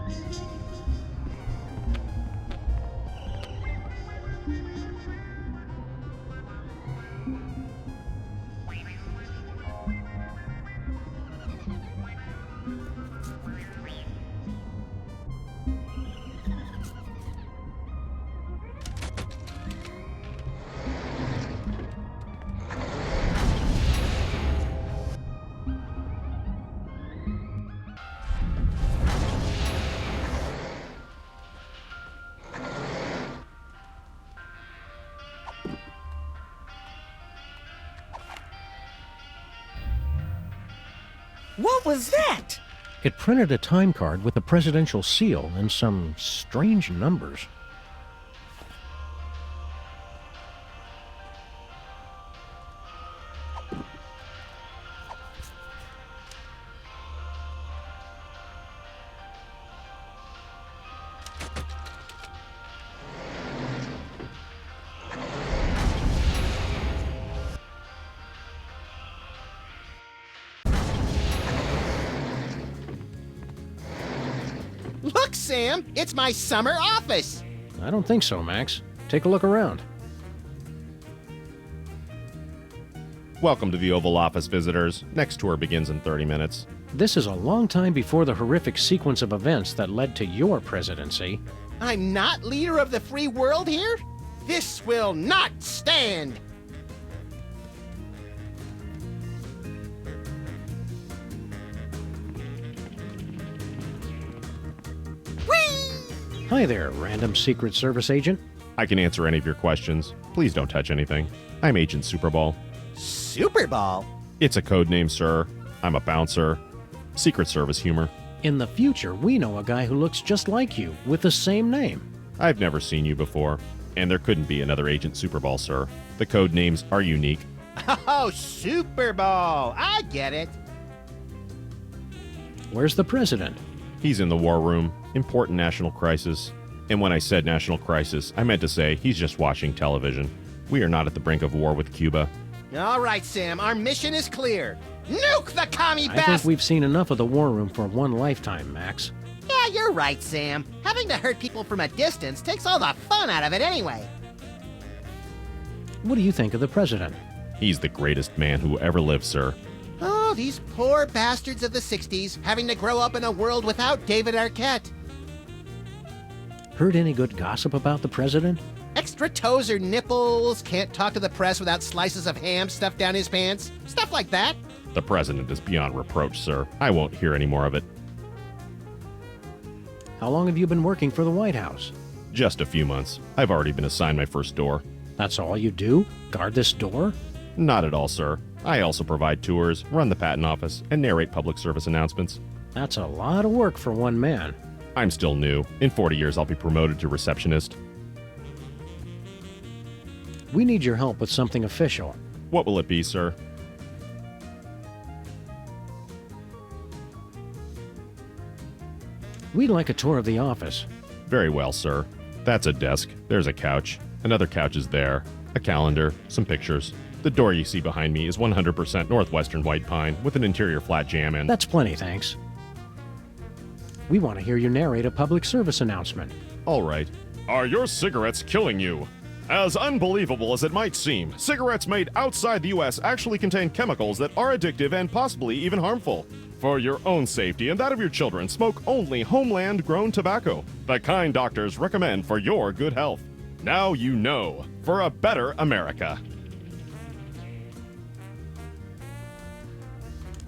What was that?
It printed a time card with a presidential seal and some strange numbers.
Look, Sam, it's my summer office.
I don't think so, Max. Take a look around.
Welcome to the Oval Office, visitors. Next tour begins in 30 minutes.
This is a long time before the horrific sequence of events that led to your presidency.
I'm not leader of the free world here? This will not stand.
Hi there, random Secret Service agent.
I can answer any of your questions. Please don't touch anything. I'm Agent Superball.
Super Ball?
It's a code name, sir. I'm a bouncer. Secret Service humor.
In the future, we know a guy who looks just like you, with the same name.
I've never seen you before, and there couldn't be another Agent Superball, sir. The code names are unique.
Oh, Super Ball. I get it.
Where's the president?
He's in the war room. Important national crisis. And when I said national crisis, I meant to say he's just watching television. We are not at the brink of war with Cuba.
All right, Sam, our mission is clear. Nuke the commie
I
bastard!
think we've seen enough of the war room for one lifetime, Max.
Yeah, you're right, Sam. Having to hurt people from a distance takes all the fun out of it anyway.
What do you think of the president?
He's the greatest man who ever lived, sir.
Oh, these poor bastards of the 60s having to grow up in a world without David Arquette.
Heard any good gossip about the president?
Extra toes or nipples, can't talk to the press without slices of ham stuffed down his pants. Stuff like that.
The president is beyond reproach, sir. I won't hear any more of it.
How long have you been working for the White House?
Just a few months. I've already been assigned my first door.
That's all you do? Guard this door?
Not at all, sir. I also provide tours, run the patent office, and narrate public service announcements.
That's a lot of work for one man.
I'm still new. In 40 years, I'll be promoted to receptionist.
We need your help with something official.
What will it be, sir?
We'd like a tour of the office.
Very well, sir. That's a desk. There's a couch. Another couch is there. A calendar. Some pictures. The door you see behind me is 100% Northwestern White Pine with an interior flat jam in.
That's plenty, thanks. We want to hear you narrate a public service announcement.
All right. Are your cigarettes killing you? As unbelievable as it might seem, cigarettes made outside the U.S. actually contain chemicals that are addictive and possibly even harmful. For your own safety and that of your children, smoke only homeland-grown tobacco. The kind doctors recommend for your good health. Now you know. For a better America.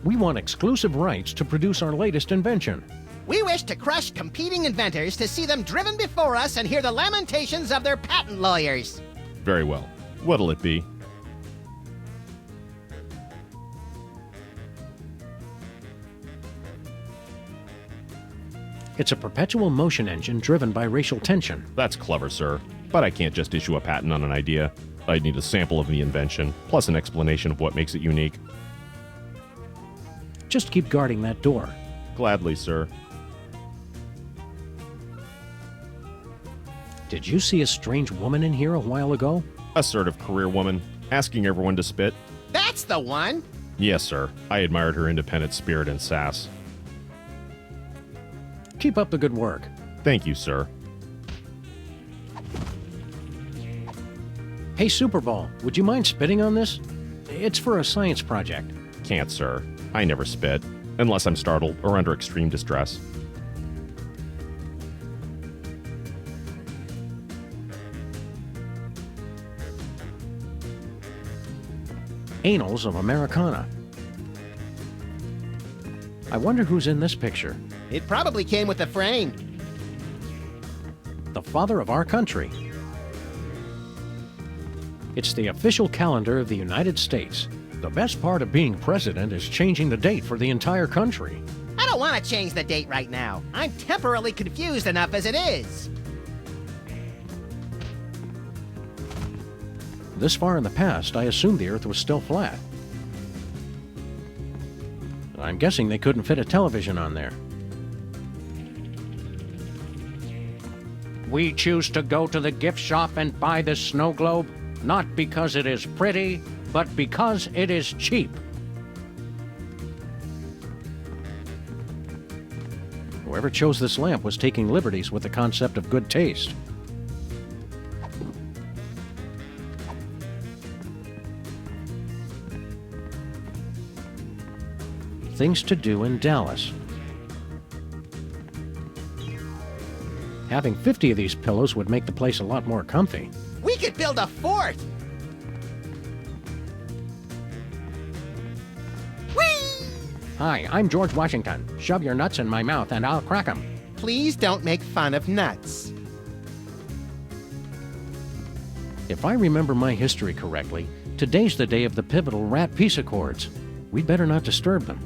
We want exclusive rights to produce our latest invention.
We wish to crush competing inventors to see them driven before us and hear the lamentations of their patent lawyers.
Very well. What'll it be?
It's a perpetual motion engine driven by racial tension.
That's clever, sir. But I can't just issue a patent on an idea. I'd need a sample of the invention, plus an explanation of what makes it unique.
Just keep guarding that door.
Gladly, sir.
Did you see a strange woman in here a while ago?
Assertive career woman, asking everyone to spit.
That's the one.
Yes, sir. I admired her independent spirit and sass.
Keep up the good work.
Thank you, sir.
Hey, Superball, would you mind spitting on this? It's for a science project.
Can't, sir. I never spit, unless I'm startled or under extreme distress.
Annals of Americana. I wonder who's in this picture.
It probably came with the frame.
The father of our country. It's the official calendar of the United States. The best part of being president is changing the date for the entire country.
I don't want to change the date right now. I'm temporarily confused enough as it is.
This far in the past, I assumed the Earth was still flat. I'm guessing they couldn't fit a television on there. We choose to go to the gift shop and buy this snow globe, not because it is pretty, but because it is cheap. Whoever chose this lamp was taking liberties with the concept of good taste. Things to do in Dallas. Having 50 of these pillows would make the place a lot more comfy.
We could build a fort. Whee!
Hi, I'm George Washington. Shove your nuts in my mouth and I'll crack 'em.
Please don't make fun of nuts.
If I remember my history correctly, today's the day of the pivotal Rat Peace Accords. We'd better not disturb them.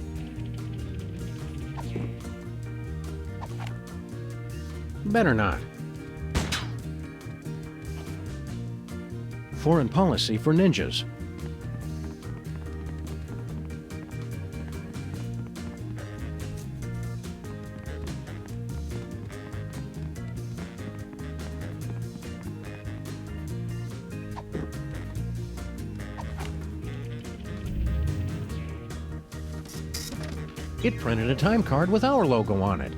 Better not. Foreign policy for ninjas. It printed a time card with our logo on it.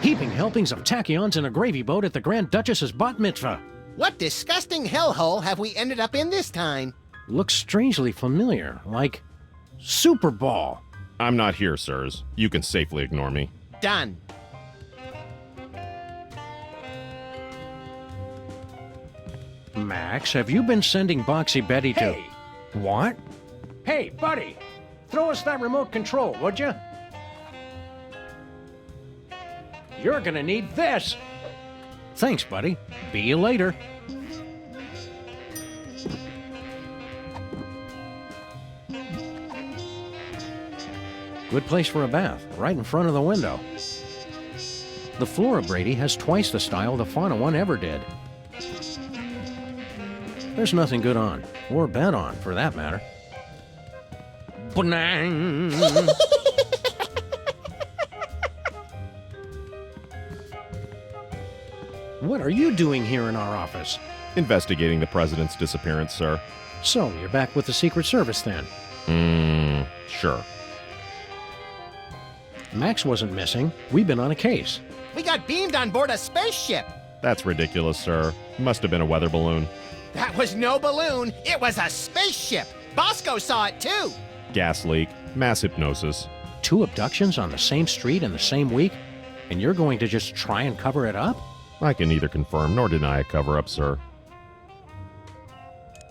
Heaping helpings of tachyons in a gravy boat at the Grand Duchess's bat mitzvah.
What disgusting hellhole have we ended up in this time?
Looks strangely familiar, like Superball.
I'm not here, sirs. You can safely ignore me.
Done.
Max, have you been sending Boxy Betty to...
Hey!
What? Hey, buddy! Throw us that remote control, would you? You're gonna need this! Thanks, buddy. Be you later. Good place for a bath, right in front of the window. The floor of Brady has twice the style the fauna one ever did. There's nothing good on, or bad on, for that matter. Banang! What are you doing here in our office?
Investigating the president's disappearance, sir.
So, you're back with the Secret Service then?
Sure.
Max wasn't missing. We've been on a case.
We got beamed on board a spaceship.
That's ridiculous, sir. Must have been a weather balloon.
That was no balloon. It was a spaceship. Bosco saw it too.
Gas leak. Mass hypnosis.
2 abductions on the same street in the same week? And you're going to just try and cover it up?
I can neither confirm nor deny a cover-up, sir.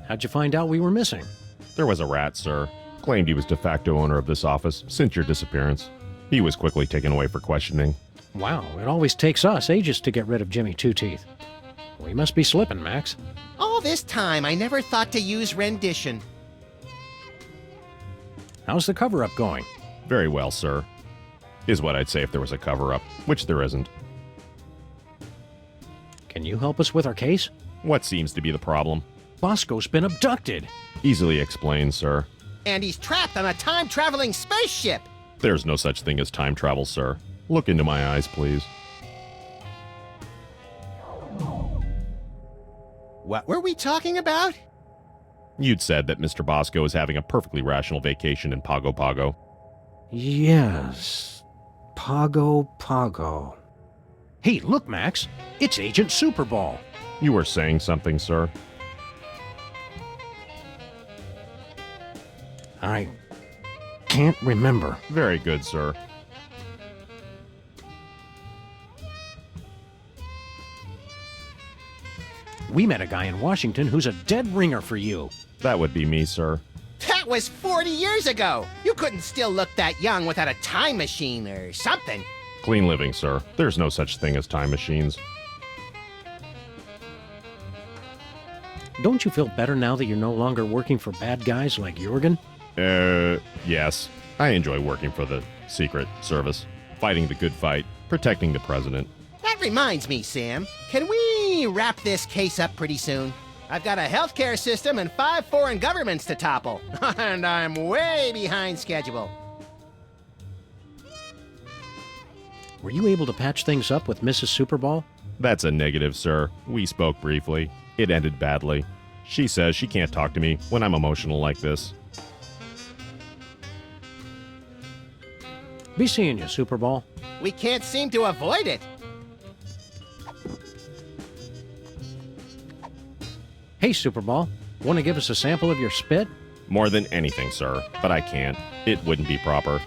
How'd you find out we were missing?
There was a rat, sir. Claimed he was de facto owner of this office since your disappearance. He was quickly taken away for questioning.
Wow, it always takes us ages to get rid of Jimmy Two-Teeth. We must be slipping, Max.
All this time, I never thought to use rendition.
How's the cover-up going?
Very well, sir. Is what I'd say if there was a cover-up, which there isn't.
Can you help us with our case?
What seems to be the problem?
Bosco's been abducted.
Easily explained, sir.
And he's trapped on a time-traveling spaceship.
There's no such thing as time travel, sir. Look into my eyes, please.
What were we talking about?
You'd said that Mr. Bosco is having a perfectly rational vacation in Pago Pago.
Yes. Pago. Hey, look, Max. It's Agent Superball.
You were saying something, sir.
I can't remember.
Very good, sir.
We met a guy in Washington who's a dead ringer for you.
That would be me, sir.
That was 40 years ago. You couldn't still look that young without a time machine or something.
Clean living, sir. There's no such thing as time machines.
Don't you feel better now that you're no longer working for bad guys like Jorgen?
Yes. I enjoy working for the Secret Service, fighting the good fight, protecting the president.
That reminds me, Sam. Can we wrap this case up pretty soon? I've got a healthcare system and 5 foreign governments to topple, and I'm way behind schedule.
Were you able to patch things up with Mrs. Superball?
That's a negative, sir. We spoke briefly. It ended badly. She says she can't talk to me when I'm emotional like this.
Be seeing you, Superball.
We can't seem to avoid it.
Hey, Superball. Want to give us a sample of your spit?
More than anything, sir. But I can't. It wouldn't be proper.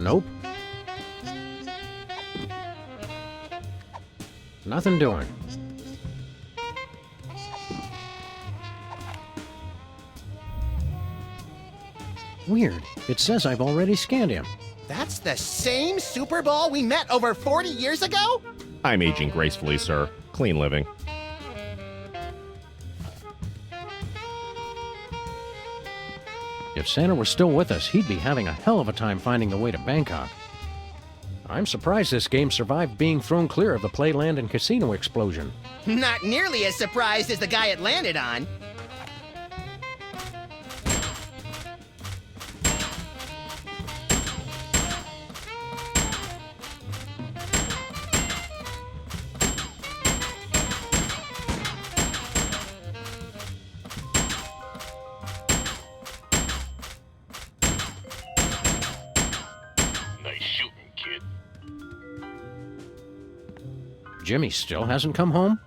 Nope. Nothing doing. Weird. It says I've already scanned him.
That's the same Super Bowl we met over 40 years ago?
I'm aging gracefully, sir. Clean living.
If Santa were still with us, he'd be having a hell of a time finding the way to Bangkok. I'm surprised this game survived being thrown clear of the Playland and Casino explosion.
Not nearly as surprised as the guy it landed on.
Jimmy still hasn't come home?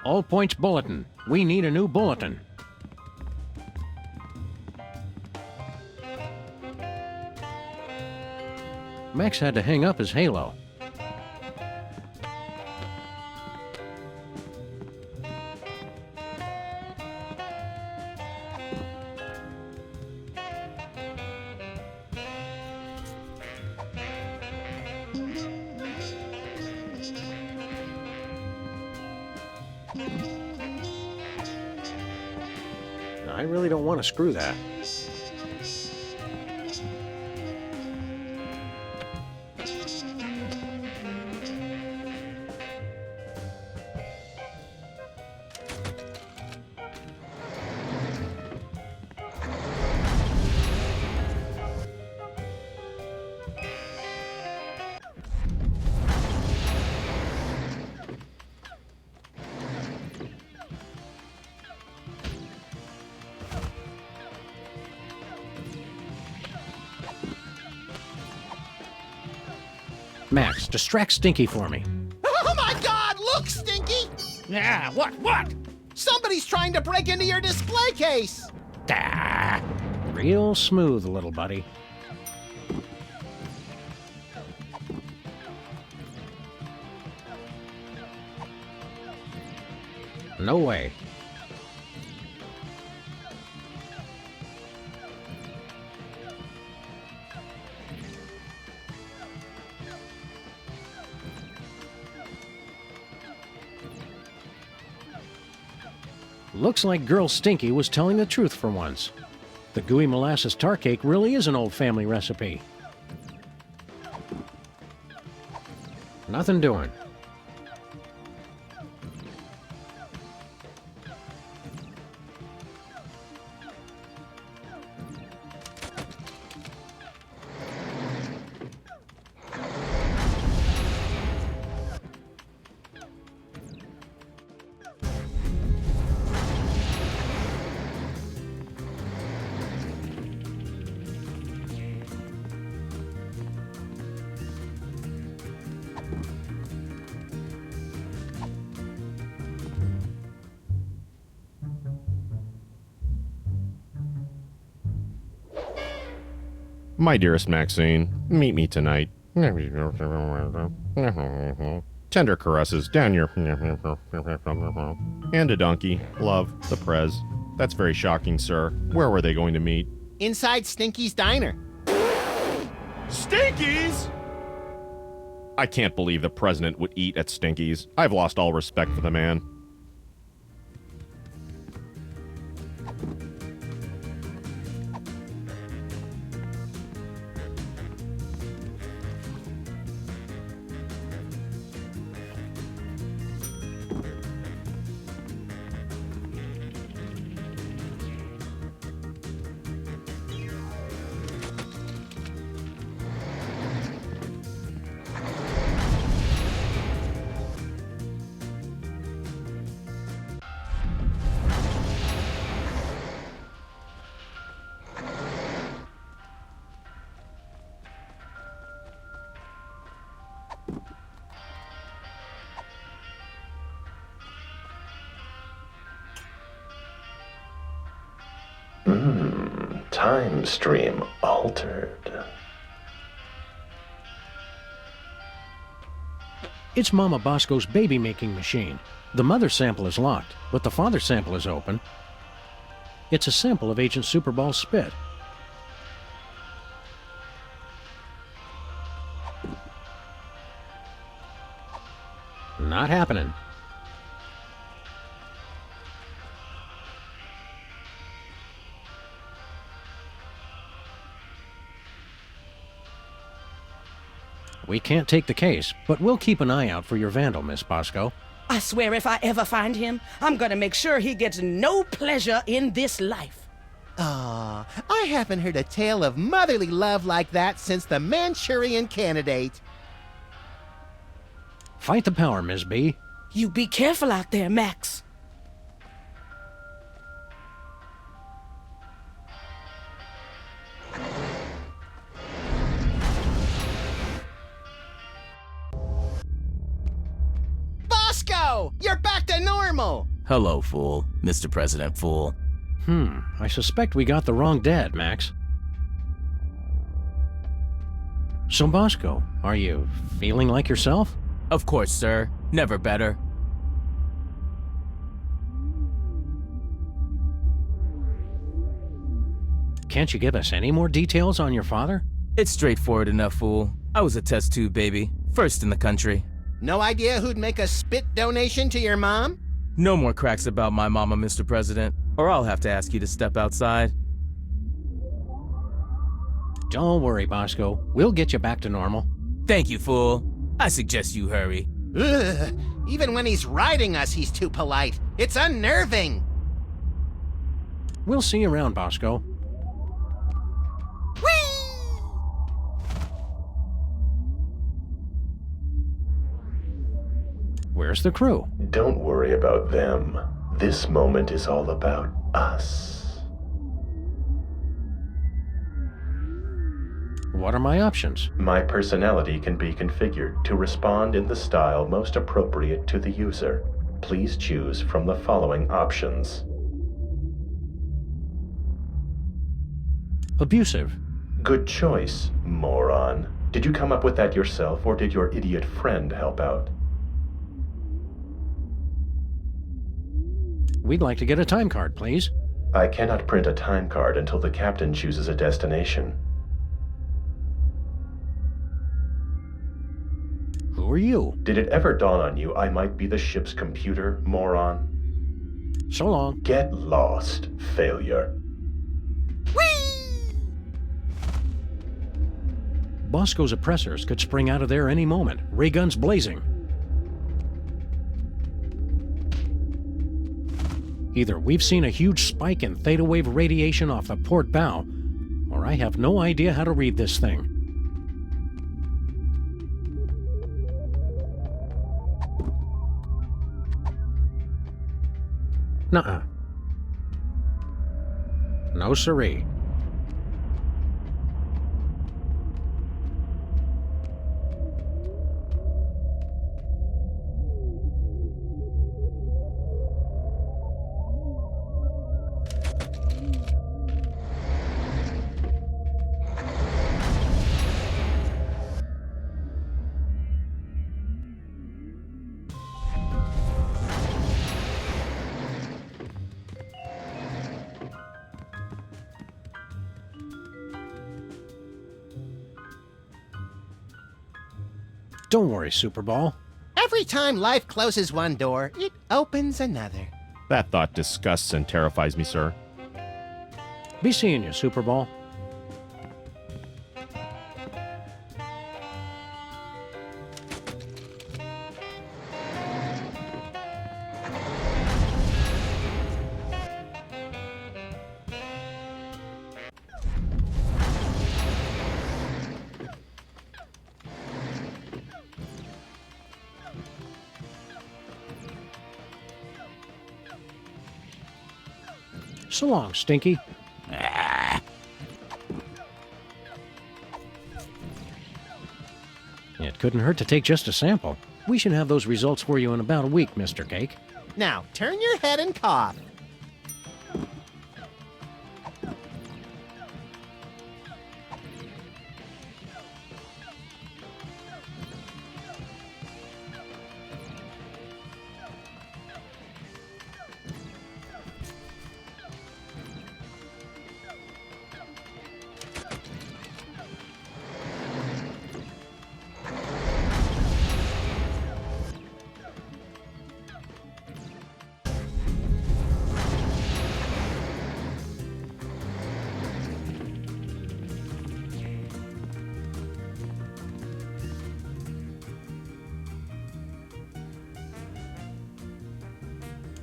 All points bulletin. We need a new bulletin. Max had to hang up his halo. I really don't want to screw that. Max, distract Stinky for me.
Oh my God! Look, Stinky!
Yeah, what?
Somebody's trying to break into your display case!
Ah.
Real smooth, little buddy. No way. Looks like Girl Stinky was telling the truth for once. The gooey molasses tar cake really is an old family recipe. Nothing doing.
My dearest Maxine, meet me tonight. Tender caresses down your... And a donkey. Love, the Prez. That's very shocking, sir. Where were they going to meet?
Inside Stinky's diner.
Stinky's? I can't believe the president would eat at Stinky's. I've lost all respect for the man.
Time stream altered.
It's Mama Bosco's baby-making machine. The mother sample is locked, but the father sample is open. It's a sample of Agent Superball's spit. Not happening. We can't take the case, but we'll keep an eye out for your vandal, Miss Bosco.
I swear if I ever find him, I'm gonna make sure he gets no pleasure in this life.
Ah, I haven't heard a tale of motherly love like that since the Manchurian Candidate.
Fight the power, Ms. B.
You be careful out there, Max.
Bosco! You're back to normal!
Hello, fool. Mr. President Fool.
I suspect we got the wrong dad, Max. So, Bosco, are you feeling like yourself?
Of course, sir. Never better.
Can't you give us any more details on your father?
It's straightforward enough, fool. I was a test tube baby. First in the country.
No idea who'd make a spit donation to your mom?
No more cracks about my mama, Mr. President, or I'll have to ask you to step outside.
Don't worry, Bosco. We'll get you back to normal.
Thank you, fool. I suggest you hurry.
Ugh. Even when he's riding us, he's too polite. It's unnerving.
We'll see you around, Bosco. Where's the crew?
Don't worry about them. This moment is all about us.
What are my options?
My personality can be configured to respond in the style most appropriate to the user. Please choose from the following options.
Abusive.
Good choice, moron. Did you come up with that yourself, or did your idiot friend help out?
We'd like to get a time card, please.
I cannot print a time card until the captain chooses a destination.
Who are you?
Did it ever dawn on you I might be the ship's computer, moron?
So long.
Get lost, failure.
Bosco's oppressors could spring out of there any moment, ray guns blazing. Either we've seen a huge spike in theta wave radiation off the port bow, or I have no idea how to read this thing. Nuh-uh. No siree. Don't worry, Superball.
Every time life closes one door, it opens another.
That thought disgusts and terrifies me, sir.
Be seeing you, Superball. So long, Stinky. It couldn't hurt to take just a sample. We should have those results for you in about a week, Mr. Cake.
Now, turn your head and cough.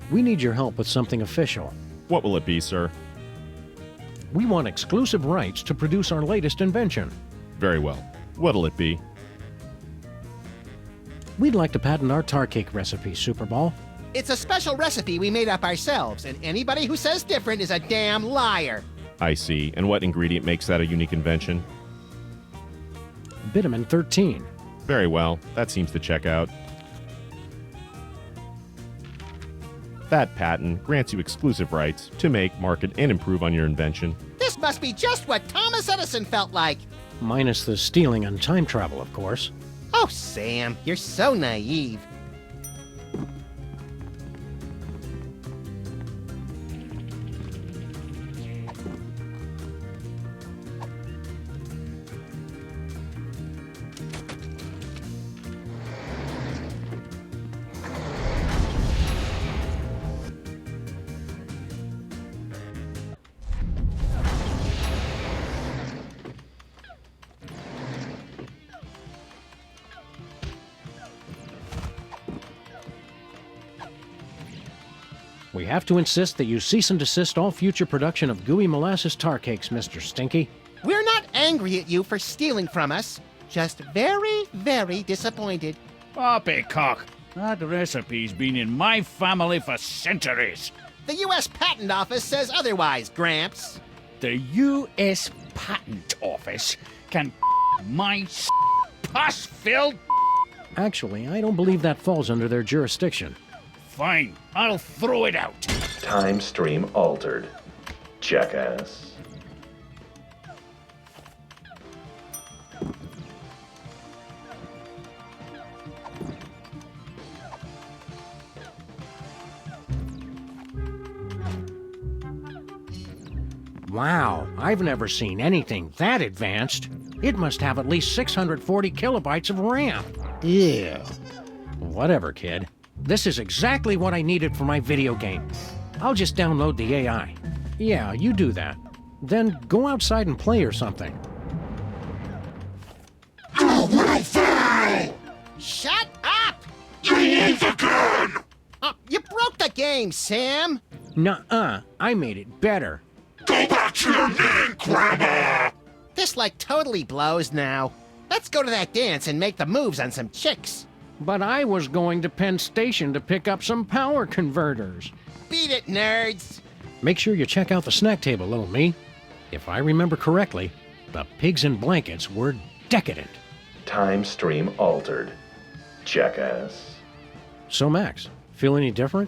We need your help with something official.
What will it be, sir?
We want exclusive rights to produce our latest invention.
Very well. What'll it be?
We'd like to patent our tar cake recipe, Superball.
It's a special recipe we made up ourselves, and anybody who says different is a damn liar.
I see. And what ingredient makes that a unique invention?
Vitamin 13.
Very well. That seems to check out.
That patent grants you exclusive rights to make, market, and improve on your invention.
This must be just what Thomas Edison felt like.
Minus the stealing and time travel, of course.
Oh, Sam, you're so naive.
We have to insist that you cease and desist all future production of gooey molasses tar cakes, Mr. Stinky.
We're not angry at you for stealing from us. Just very, very disappointed.
Poppycock, that recipe's been in my family for centuries.
The U.S. Patent Office says otherwise, Gramps.
The U.S. Patent Office can my pus-filled.
Actually, I don't believe that falls under their jurisdiction.
Fine, I'll throw it out.
Time stream altered. Jackass.
Wow, I've never seen anything that advanced. It must have at least 640 kilobytes of RAM.
Ew.
Whatever, kid. This is exactly what I needed for my video game. I'll just download the AI. Yeah, you do that. Then go outside and play or something.
You will fail!
Shut up!
You lose again!
You broke the game, Sam.
Nuh-uh, I made it better.
Go back to your knitting, Grandma!
This like totally blows now. Let's go to that dance and make the moves on some chicks.
But I was going to Penn Station to pick up some power converters.
Beat it, nerds.
Make sure you check out the snack table, little me. If I remember correctly, the pigs in blankets were decadent.
Time stream altered. Jackass.
So, Max, feel any different?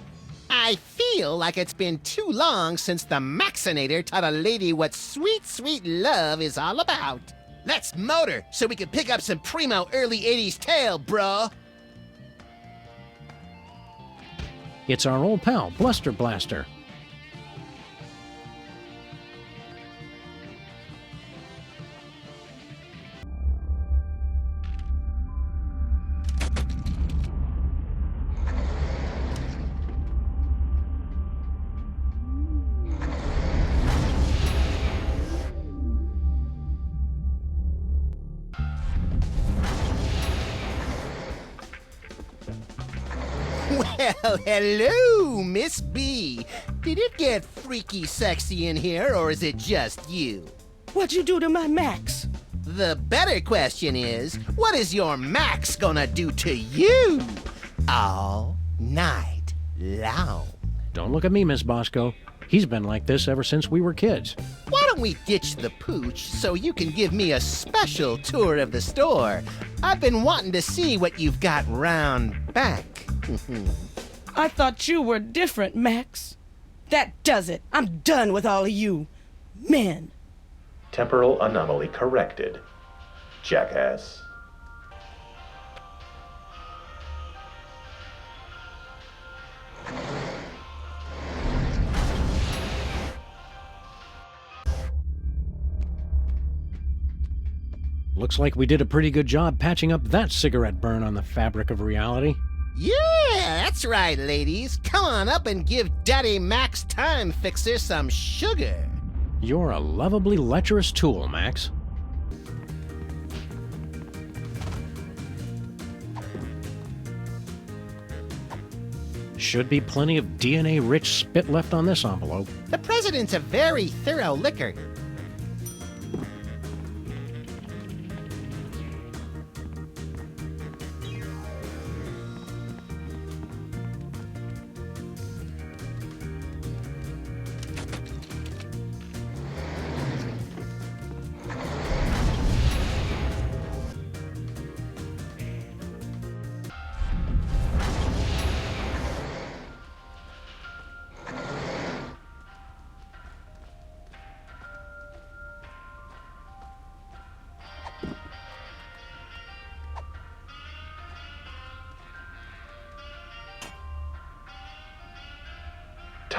I feel like it's been too long since the Maxinator taught a lady what sweet, sweet love is all about. Let's motor so we can pick up some primo early 80s tail, bro.
It's our old pal, Bluster Blaster.
Well, hello, Miss B. Did it get freaky sexy in here, or is it just you?
What'd you do to my Max?
The better question is, what is your Max gonna do to you all night long?
Don't look at me, Miss Bosco. He's been like this ever since we were kids.
Why don't we ditch the pooch so you can give me a special tour of the store? I've been wanting to see what you've got round back.
I thought you were different, Max. That does it. I'm done with all of you. Men.
Temporal anomaly corrected. Jackass.
Looks like we did a pretty good job patching up that cigarette burn on the fabric of reality.
Yeah, that's right, ladies. Come on up and give Daddy Max Time Fixer some sugar.
You're a lovably lecherous tool, Max. Should be plenty of DNA-rich spit left on this envelope.
The president's a very thorough licker.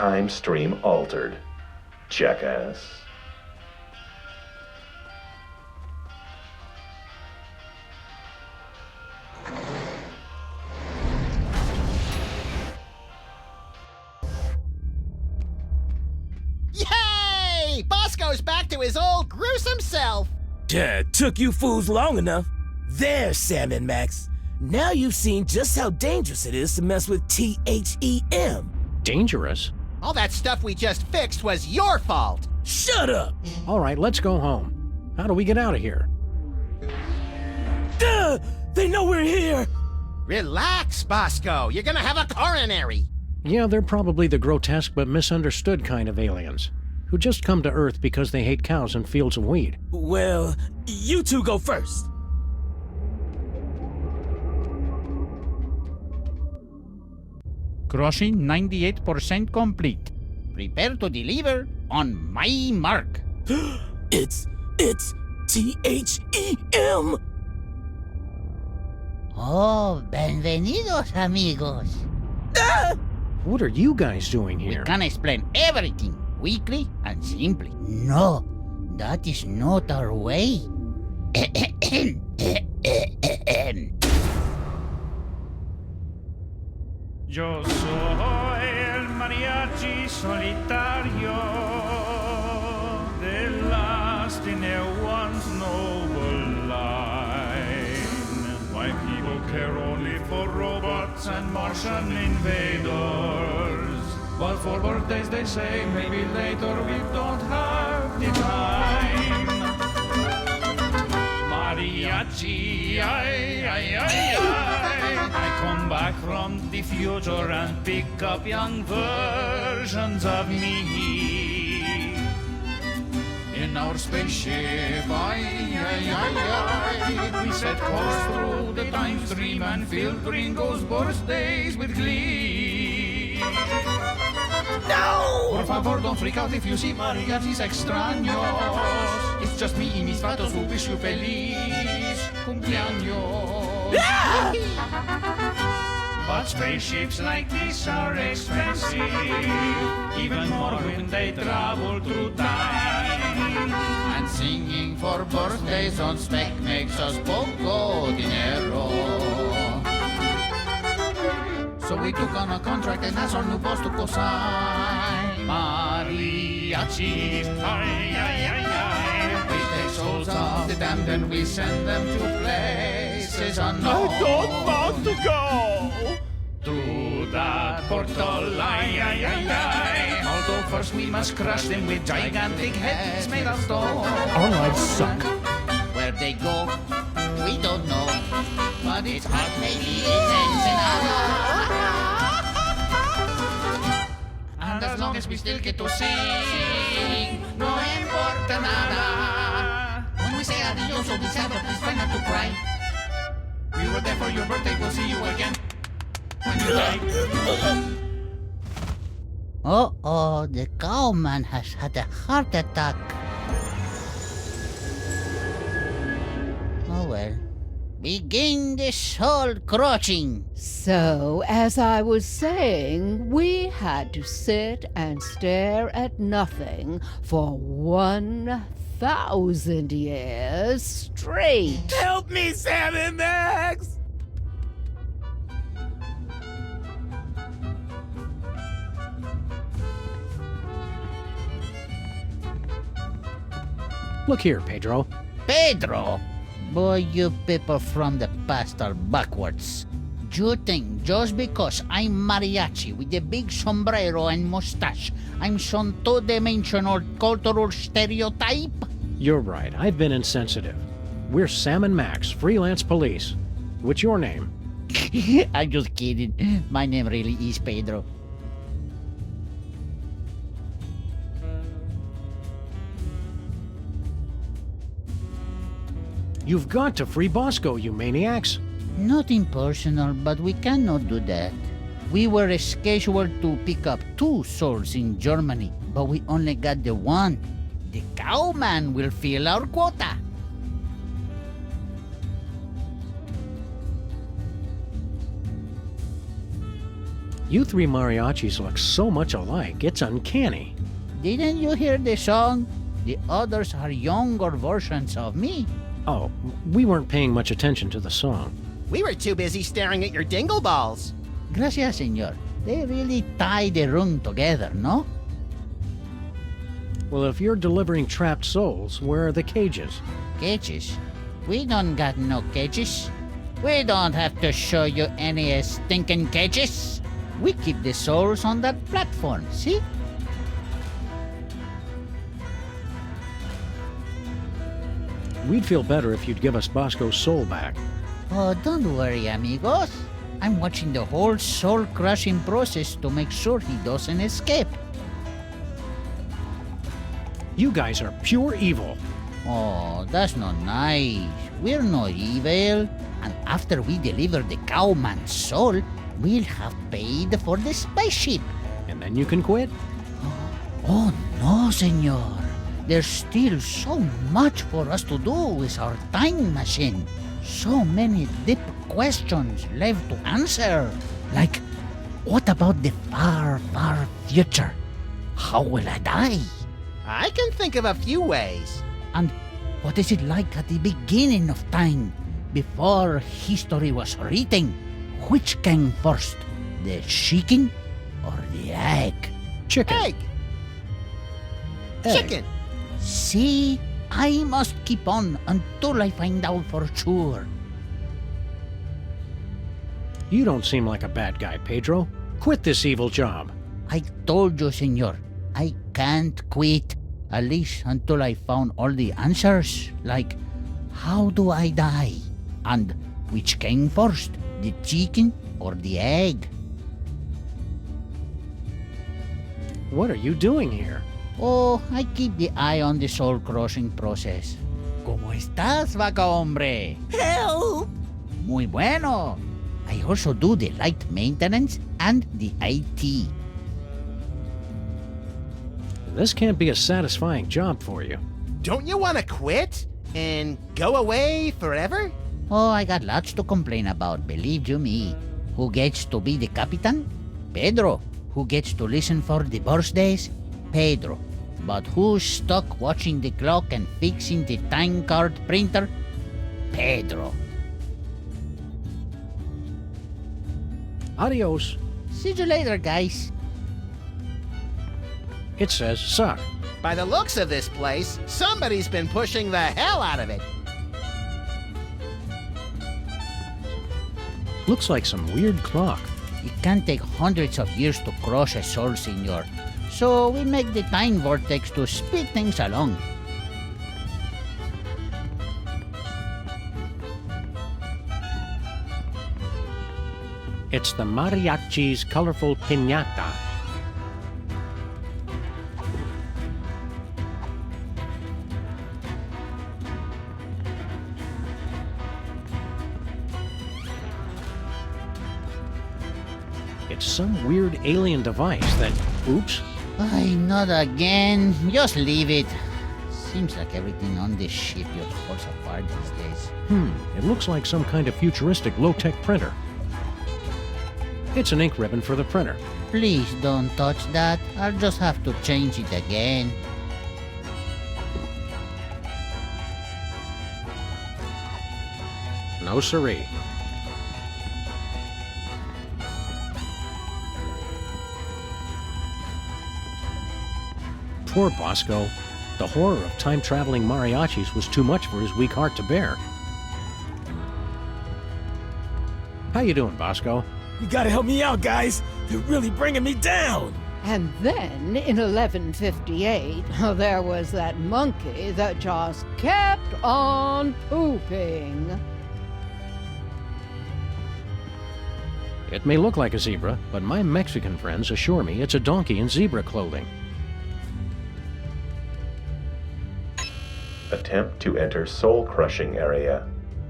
time stream altered. Jackass.
Yay! Bosco's back to his old gruesome self.
Took you fools long enough. There, Sam and Max. Now you've seen just how dangerous it is to mess with THEM.
Dangerous?
All that stuff we just fixed was your fault.
Shut up!
All right, let's go home. How do we get out of here?
Duh! They know we're here!
Relax, Bosco. You're gonna have a coronary.
Yeah, they're probably the grotesque but misunderstood kind of aliens, who just come to Earth because they hate cows and fields of weed.
Well, you two go first.
Crossing 98% complete.
Prepare to deliver on my mark.
It's THEM!
Oh, bienvenidos, amigos.
Ah!
What are you guys doing
We
here?
can explain everything quickly and simply. No, that is not our way.
Yo soy el mariachi solitario the last in a once noble line. My people care only for robots and Martian invaders. But for birthdays they say maybe later we don't have the time. Mariachi, ay, ay, ay, ay. I come back from the future and pick up young versions of me. In our spaceship, ay, ay, ay, ay. We set course through the time stream and filled Ringo's birthdays with glee.
No!
Por favor, don't freak out if you see mariachis extraños. It's just me y mis vatos who wish you feliz cumpleaños.
Ah!
But spaceships like this are expensive, even more when they travel through time.
And singing for birthdays on spec makes us poco dinero. So we took on a contract and that's our new boss to co-sign.
Mariachis, ay, ay, ay, ay.
We take souls of the damned and we send them to places unknown.
want to go through that portal, ay, ay, ay, ay. Although first we must crush them with gigantic heads made of stone.
Our lives suck.
Where they go, we don't know. But it's hot, maybe it ends in And as long as we still get to sing, no importa nada. When we say adios or December, please try not to cry.
We were there for your birthday, we'll see you again when you die.
Uh-oh, the cowman has had a heart attack. Oh well. Begin the soul crushing.
So, as I was saying, we had to sit and stare at nothing for 1,000 years straight.
Help me, Sam and Max!
Look here, Pedro.
Pedro! Boy, you people from the past are backwards. You think just because I'm mariachi with a big sombrero and mustache, I'm some two-dimensional cultural stereotype?
You're right. I've been insensitive. We're Sam and Max, Freelance Police. What's your name?
I'm just kidding. My name really is Pedro.
You've got to free Bosco, you maniacs.
Nothing personal, but we cannot do that. We were scheduled to pick up 2 souls in Germany, but we only got the one. The cowman will fill our quota.
You three mariachis look so much alike, it's uncanny.
Didn't you hear the song? The others are younger versions of me.
Oh, we weren't paying much attention to the song.
We were too busy staring at your dingle balls.
Gracias, senor. They really tie the room together, no?
Well, if you're delivering trapped souls, where are the cages?
Cages? We don't got no cages. We don't have to show you any stinking cages. We keep the souls on that platform, see?
We'd feel better if you'd give us Bosco's soul back.
Oh, don't worry, amigos. I'm watching the whole soul-crushing process to make sure he doesn't escape.
You guys are pure evil.
Oh, that's not nice. We're not evil. And after we deliver the cowman's soul, we'll have paid for the spaceship.
And then you can quit?
Oh, no, senor. There's still so much for us to do with our time machine. So many deep questions left to answer. Like, what about the far, far future? How will I die?
I can think of a few ways.
And what is it like at the beginning of time, before history was written? Which came first, the chicken or the egg?
Chicken.
Egg. Chicken.
See, I must keep on until I find out for sure.
You don't seem like a bad guy, Pedro. Quit this evil job.
I told you, senor, I can't quit. At least until I found all the answers, like, how do I die? And which came first, the chicken or the egg?
What are you doing here?
Oh, I keep the eye on the soul-crossing process. ¿Cómo estás, vaca hombre?
Help!
Muy bueno. I also do the light maintenance and the IT.
This can't be a satisfying job for you.
Don't you want to quit and go away forever?
Oh, I got lots to complain about, believe you me. Who gets to be the captain? Pedro. Who gets to listen for the birthdays? Pedro. But who's stuck watching the clock and fixing the time card printer? Pedro.
Adios.
See you later, guys.
It says suck.
By the looks of this place, somebody's been pushing the hell out of it.
Looks like some weird clock.
It can take hundreds of years to crush a soul, senor. So we make the time vortex to speed things along.
It's the mariachi's colorful piñata. It's some weird alien device that... Oops.
Ay, not again. Just leave it. Seems like everything on this ship just falls apart these days.
It looks like some kind of futuristic low-tech printer. It's an ink ribbon for the printer.
Please don't touch that. I'll just have to change it again.
No siree. Poor Bosco. The horror of time-traveling mariachis was too much for his weak heart to bear. How you doing, Bosco?
You gotta help me out, guys. They're really bringing me down.
And then, in 1158, there was that monkey that just kept on pooping.
It may look like a zebra, but my Mexican friends assure me it's a donkey in zebra clothing.
Attempt to enter soul-crushing area.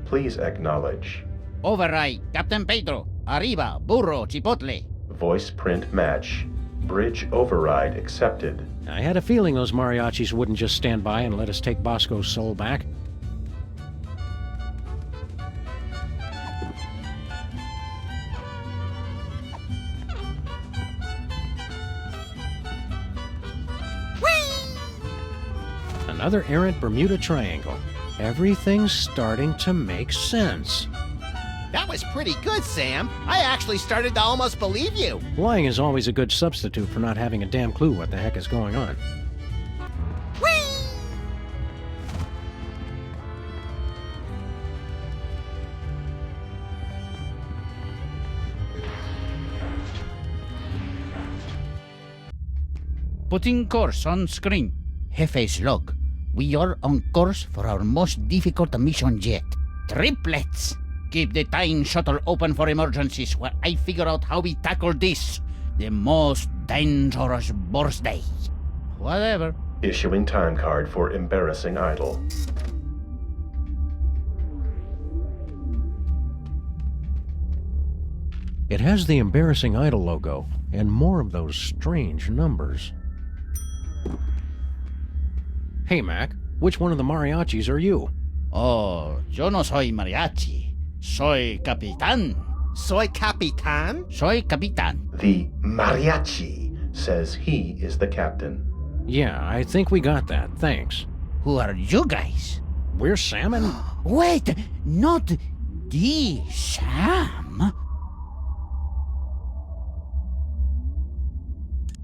Please acknowledge.
Override, Captain Pedro. Arriba, burro, chipotle.
Voice print match. Bridge override accepted.
I had a feeling those mariachis wouldn't just stand by and let us take Bosco's soul back. Another errant Bermuda Triangle. Everything's starting to make sense.
That was pretty good, Sam. I actually started to almost believe you.
Lying is always a good substitute for not having a damn clue what the heck is going on.
Putting course on screen. Jefe's log. We are on course for our most difficult mission yet. Triplets! Keep the time shuttle open for emergencies while I figure out how we tackle this. The most dangerous birthday. Whatever.
Issuing time card for embarrassing idol.
It has the embarrassing idol logo and more of those strange numbers. Hey, Mac, which one of the mariachis are you?
Oh, yo no soy mariachi. Soy capitán.
Soy Capitan?
Soy capitán.
The mariachi says he is the captain.
Yeah, I think we got that, thanks.
Who are you guys?
We're Sam and...
Wait, not the Sam?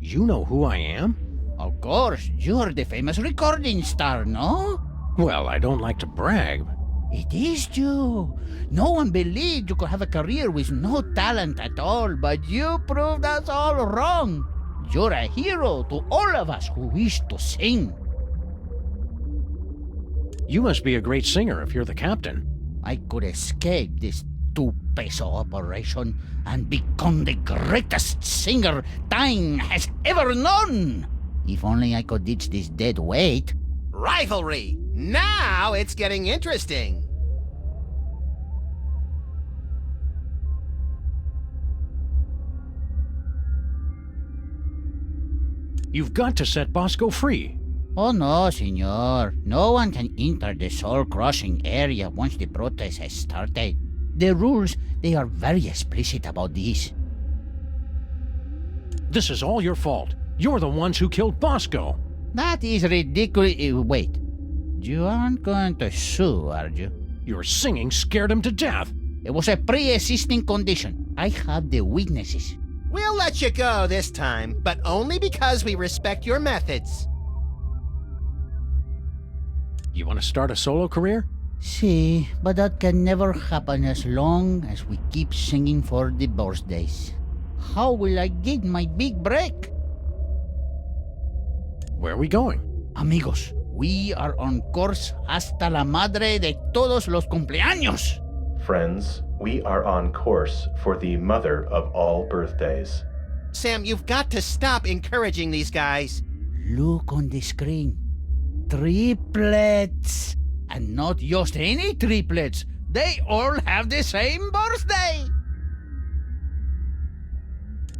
You know who I am?
Of course, you're the famous recording star, no?
Well, I don't like to brag.
It is you. No one believed you could have a career with no talent at all, but you proved us all wrong. You're a hero to all of us who wish to sing.
You must be a great singer if you're the captain.
I could escape this two-peso operation and become the greatest singer time has ever known. If only I could ditch this dead weight.
Rivalry! Now it's getting interesting.
You've got to set Bosco free.
Oh no, senor. No one can enter the soul-crushing area once the protest has started. The rules, they are very explicit about this.
This is all your fault. You're the ones who killed Bosco.
That is ridiculous. Wait. You aren't going to sue, are you?
Your singing scared him to death.
It was a pre-existing condition. I have the witnesses.
We'll let you go this time, but only because we respect your methods.
You want to start a solo career?
See, but that can never happen as long as we keep singing for the birthdays. How will I get my big break?
Where are we going?
Amigos, we are on course hasta la madre de todos los cumpleaños.
Friends, we are on course for the mother of all birthdays.
Sam, you've got to stop encouraging these guys.
Look on the screen. Triplets. And not just any triplets. They all have the same birthday.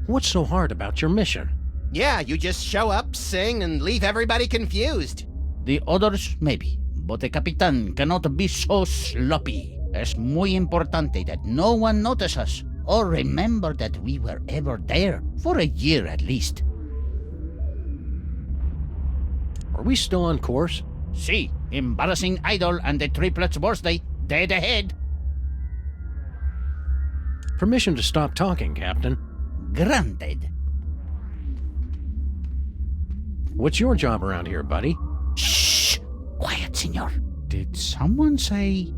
What's so hard about your mission?
Yeah, you just show up, sing, and leave everybody confused.
The others, maybe. But the Capitan cannot be so sloppy. Es muy importante that no one notice us or remember that we were ever there, for a year at least.
Are we still on course?
See, embarrassing idol and the triplets' birthday, dead ahead.
Permission to stop talking, Captain.
Granted.
What's your job around here, buddy?
Shh! Quiet, senor. Did someone say...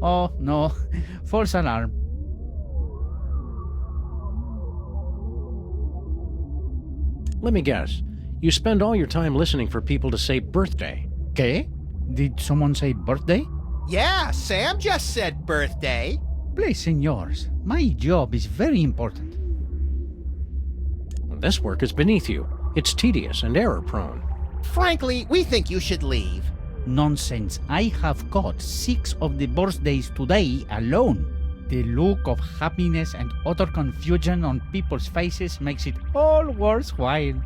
Oh, no. False alarm.
Let me guess. You spend all your time listening for people to say birthday.
¿Qué? Did someone say birthday?
Yeah, Sam just said birthday.
Please, senors. My job is very important.
This work is beneath you. It's tedious and error-prone.
Frankly, we think you should leave.
Nonsense. I have got 6 of the birthdays today alone. The look of happiness and utter confusion on people's faces makes it all worthwhile.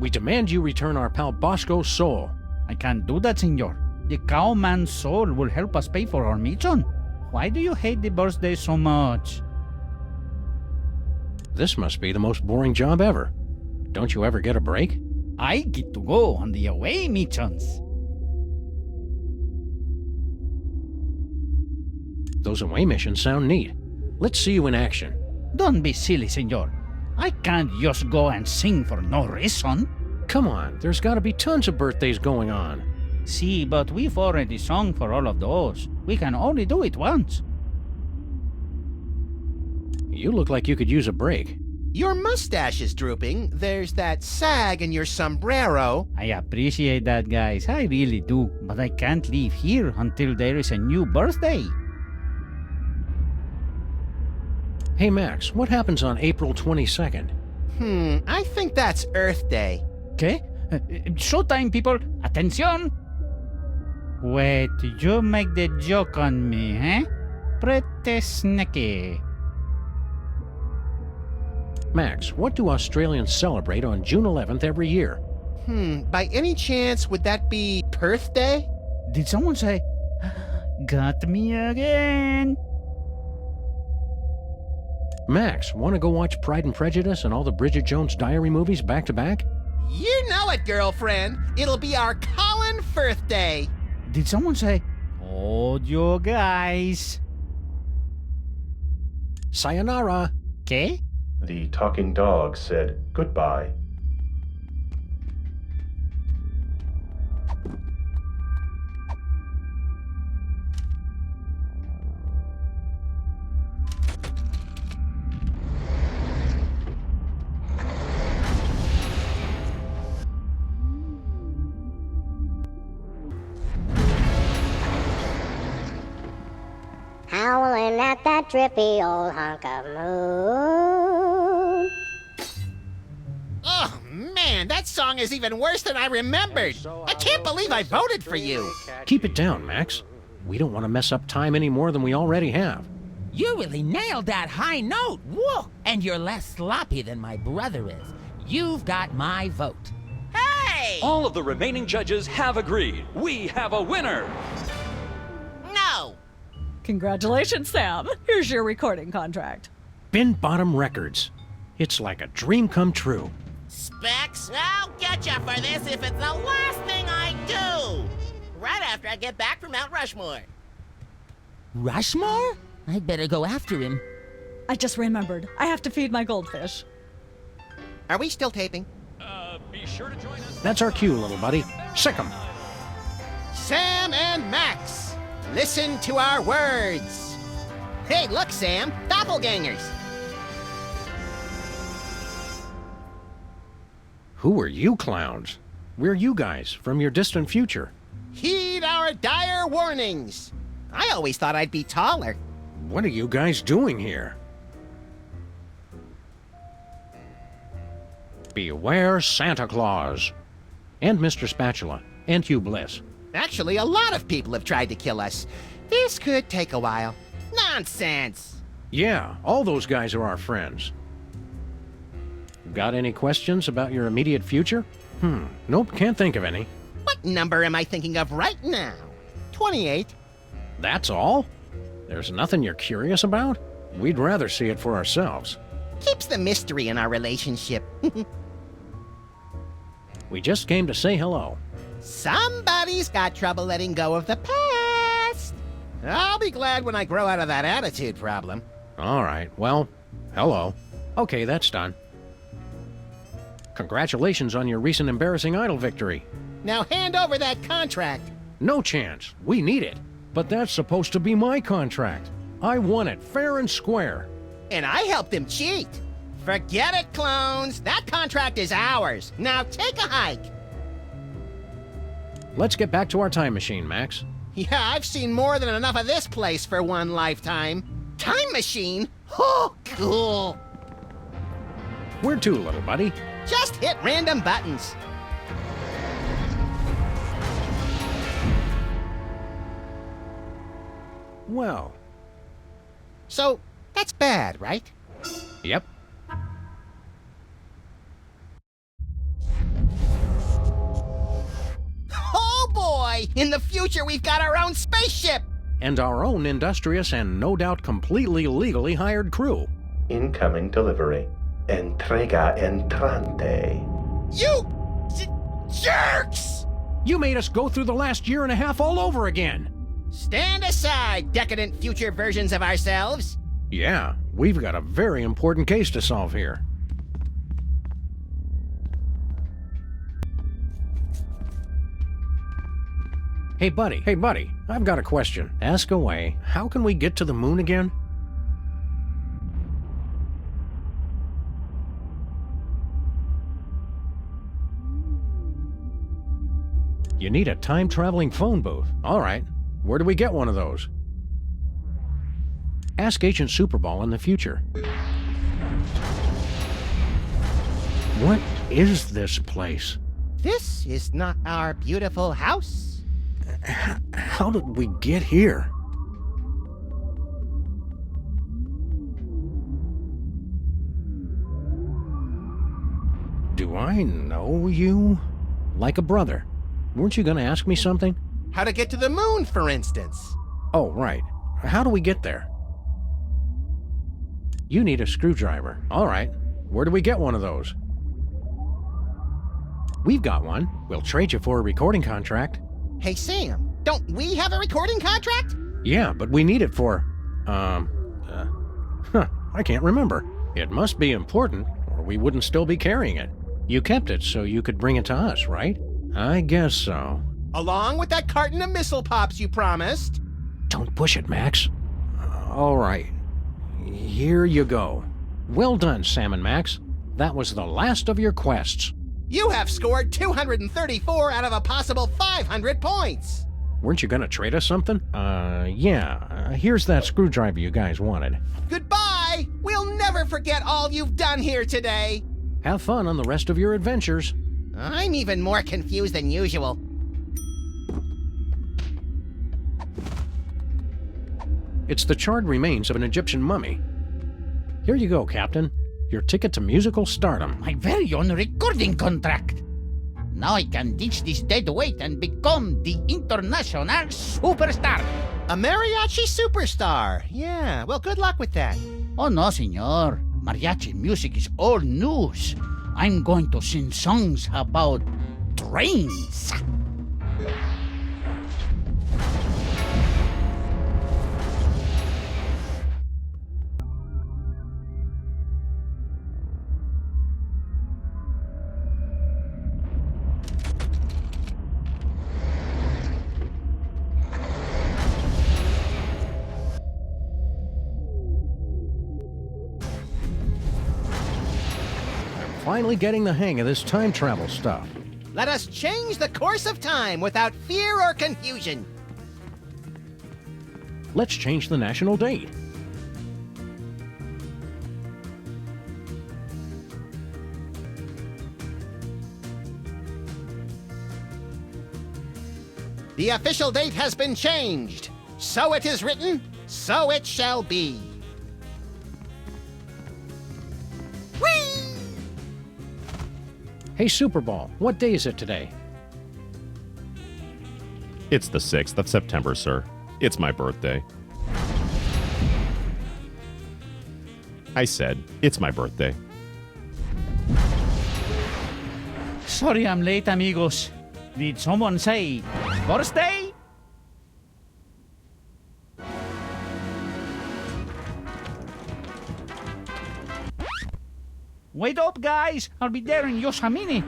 We demand you return our pal Bosco's soul.
I can't do that, senor. The cowman's soul will help us pay for our mission. Why do you hate the birthday so much?
This must be the most boring job ever. Don't you ever get a break?
I get to go on the away missions.
Those away missions sound neat. Let's see you in action.
Don't be silly, senor. I can't just go and sing for no reason.
Come on, there's gotta be tons of birthdays going on.
See, but we've already sung for all of those. We can only do it once.
You look like you could use a break.
Your mustache is drooping. There's that sag in your sombrero.
I appreciate that, guys. I really do. But I can't leave here until there is a new birthday.
Hey Max, what happens on April 22nd?
I think that's Earth Day.
Okay? Showtime, people. Attention! Wait, you make the joke on me, eh? Pretty sneaky.
Max, what do Australians celebrate on June 11th every year?
By any chance, would that be Perth Day?
Did someone say, got me again?
Max, want to go watch Pride and Prejudice and all the Bridget Jones Diary movies back to back?
You know it, girlfriend. It'll be our Colin Firth Day.
Did someone say, hold you guys?
Sayonara.
Okay?
The talking dog said goodbye.
Howling at that drippy old hunk of moon.
Oh, man, that song is even worse than I remembered. I can't believe I voted for you.
Keep it down, Max. We don't want to mess up time any more than we already have.
You really nailed that high note. Whoa! And you're less sloppy than my brother is. You've got my vote.
Hey!
All of the remaining judges have agreed. We have a winner!
No!
Congratulations, Sam. Here's your recording contract.
Bin Bottom Records. It's like a dream come true.
Specs, I'll get you for this if it's the last thing I do! Right after I get back from Mount Rushmore.
Rushmore? I'd better go after him.
I just remembered. I have to feed my goldfish.
Are we still taping?
Be sure to join us.
That's our cue, little buddy. Sick 'em.
Sam and Max, listen to our words. Hey, look, Sam, doppelgangers.
Who are you clowns? We're you guys from your distant future.
Heed our dire warnings. I always thought I'd be taller.
What are you guys doing here? Beware Santa Claus. And Mr. Spatula. And Hugh Bliss.
Actually, a lot of people have tried to kill us. This could take a while. Nonsense.
Yeah, all those guys are our friends. Got any questions about your immediate future? Nope, can't think of any.
What number am I thinking of right now? 28.
That's all? There's nothing you're curious about? We'd rather see it for ourselves.
Keeps the mystery in our relationship.
We just came to say hello.
Somebody's got trouble letting go of the past. I'll be glad when I grow out of that attitude problem.
All right, well, hello. Okay, that's done. Congratulations on your recent embarrassing idol victory.
Now hand over that contract.
No chance. We need it. But that's supposed to be my contract. I won it fair and square.
And I helped him cheat. Forget it, clones. That contract is ours. Now take a hike.
Let's get back to our time machine, Max.
Yeah, I've seen more than enough of this place for one lifetime. Time machine? Oh, cool.
Where to, little buddy?
Just hit random buttons.
Well.
So, that's bad, right?
Yep.
Oh boy! In the future, we've got our own spaceship!
And our own industrious and no doubt completely legally hired crew.
Incoming delivery. Entrega entrante.
You jerks!
You made us go through the last year and a half all over again.
Stand aside, decadent future versions of ourselves.
Yeah, we've got a very important case to solve here. Hey buddy, I've got a question. Ask away. How can we get to the moon again? You need a time-traveling phone booth. All right. Where do we get one of those? Ask Agent Superball in the future. What is this place?
This is not our beautiful house.
How did we get here? Do I know you? Like a brother. Weren't you going to ask me something?
How to get to the moon, for instance.
Oh, right. How do we get there? You need a screwdriver. All right. Where do we get one of those? We've got one. We'll trade you for a recording contract.
Hey, Sam, don't we have a recording contract?
Yeah, but we need it for, I can't remember. It must be important, or we wouldn't still be carrying it. You kept it so you could bring it to us, right? I guess so.
Along with that carton of missile pops you promised.
Don't push it, Max. All right. Here you go. Well done, Sam and Max. That was the last of your quests.
You have scored 234 out of a possible 500 points.
Weren't you gonna trade us something? Yeah. Here's that screwdriver you guys wanted.
Goodbye! We'll never forget all you've done here today.
Have fun on the rest of your adventures.
I'm even more confused than usual.
It's the charred remains of an Egyptian mummy. Here you go, Captain. Your ticket to musical stardom.
My very own recording contract. Now I can ditch this dead weight and become the international superstar.
A mariachi superstar. Yeah, well, good luck with that.
Oh, no, senor. Mariachi music is old news. I'm going to sing songs about trains.
Finally getting the hang of this time travel stuff.
Let us change the course of time without fear or confusion.
Let's change the national date.
The official date has been changed. So it is written, so it shall be. Whee!
Hey, Superball, what day is it today?
It's the 6th of September, sir. It's my birthday. I said, it's my birthday.
Sorry I'm late, amigos. Did someone say birthday? Wait up, guys. I'll be there in just a minute.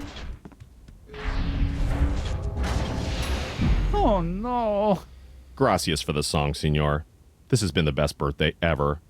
Oh, no.
Gracias for the song, senor. This has been the best birthday ever.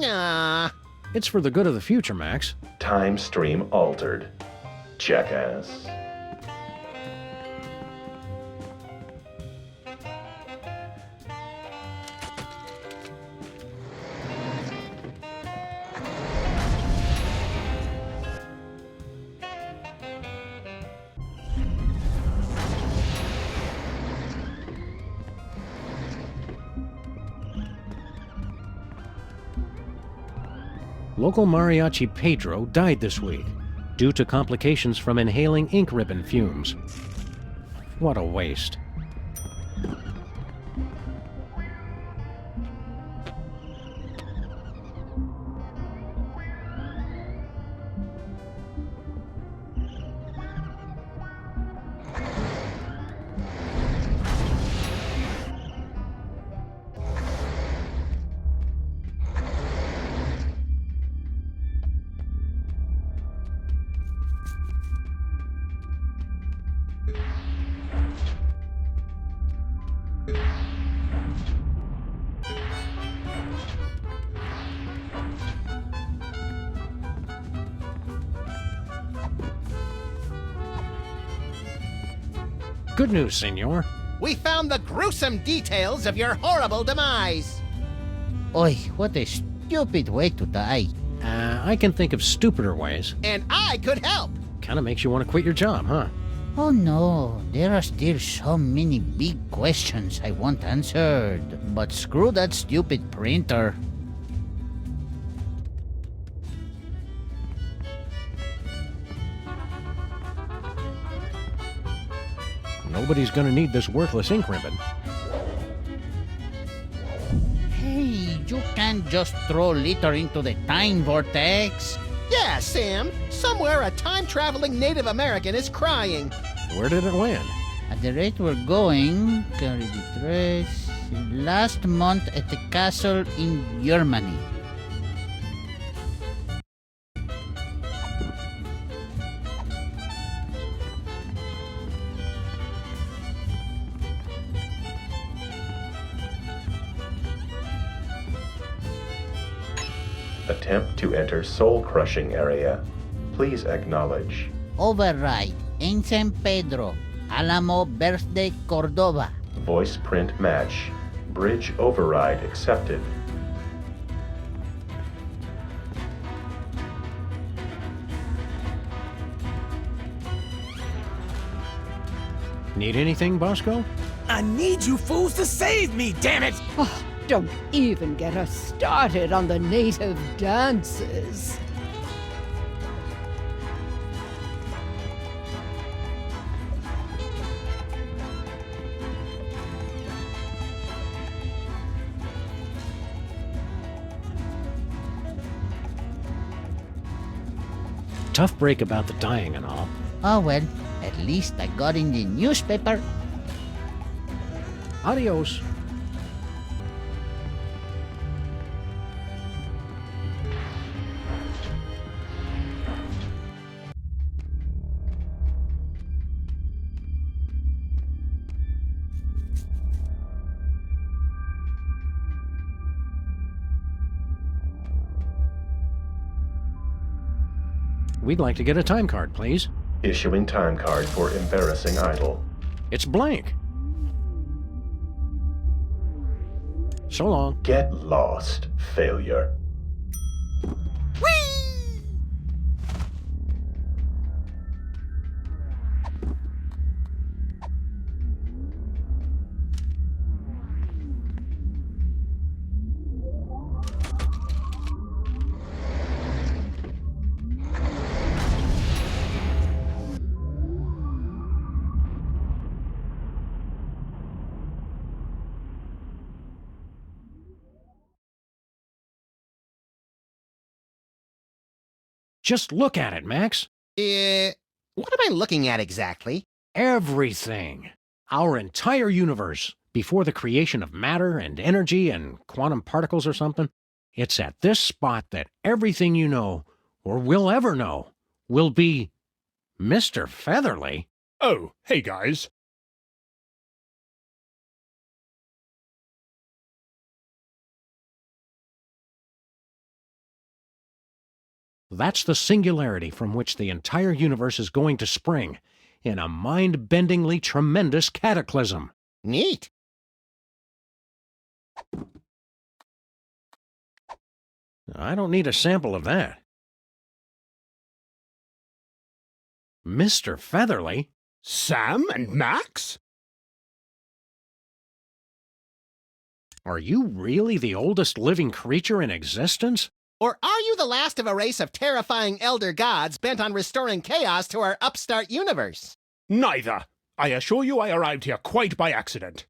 Ah.
It's for the good of the future, Max.
Time stream altered. Jackass.
Local mariachi Pedro died this week due to complications from inhaling ink ribbon fumes. What a waste. Good news, senor.
We found the gruesome details of your horrible demise.
Oi, what a stupid way to die.
I can think of stupider ways.
And I could help.
Kinda makes you want to quit your job, huh?
Oh no, there are still so many big questions I want answered. But screw that stupid printer.
Nobody's gonna need this worthless ink ribbon.
Hey, you can't just throw litter into the time vortex.
Yeah, Sam. Somewhere a time-traveling Native American is crying.
Where did it land?
At the rate we're going, carry the trace. Last month at the castle in Germany.
Attempt to enter soul-crushing area. Please acknowledge.
Override in San Pedro. Alamo Birthday, Cordova.
Voice print match. Bridge override accepted.
Need anything, Bosco?
I need you fools to save me, damn it!
Oh, don't even get us started on the native dances.
Tough break about the dying and all.
Oh well, at least I got in the newspaper.
Adios. We'd like to get a time card, please.
Issuing time card for embarrassing idol.
It's blank. So long.
Get lost, failure.
Just look at it, Max.
What am I looking at exactly?
Everything. Our entire universe, before the creation of matter and energy and quantum particles or something. It's at this spot that everything you know, or will ever know, will be Mr. Featherly.
Oh, hey guys.
That's the singularity from which the entire universe is going to spring, in a mind-bendingly tremendous cataclysm.
Neat.
I don't need a sample of that. Mr. Featherly?
Sam and Max?
Are you really the oldest living creature in existence?
Or are you the last of a race of terrifying elder gods bent on restoring chaos to our upstart universe?
Neither. I assure you I arrived here quite by accident.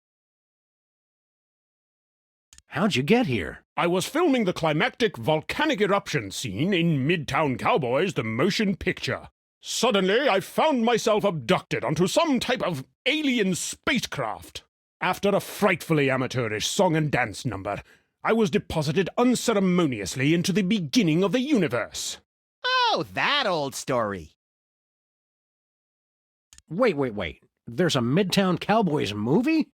How'd you get here?
I was filming the climactic volcanic eruption scene in Midtown Cowboys, the motion picture. Suddenly, I found myself abducted onto some type of alien spacecraft. After a frightfully amateurish song and dance number, I was deposited unceremoniously into the beginning of the universe.
Oh, that old story.
Wait. There's a Midtown Cowboys movie?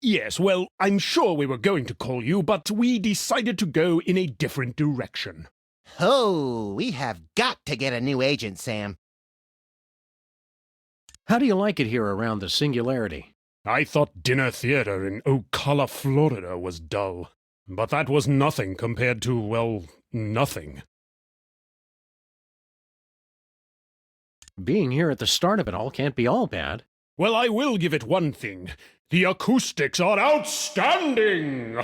Yes, well, I'm sure we were going to call you, but we decided to go in a different direction.
Oh, we have got to get a new agent, Sam.
How do you like it here around the Singularity?
I thought dinner theater in Ocala, Florida was dull. But that was nothing compared to, well, nothing.
Being here at the start of it all can't be all bad.
Well, I will give it one thing. The acoustics are outstanding!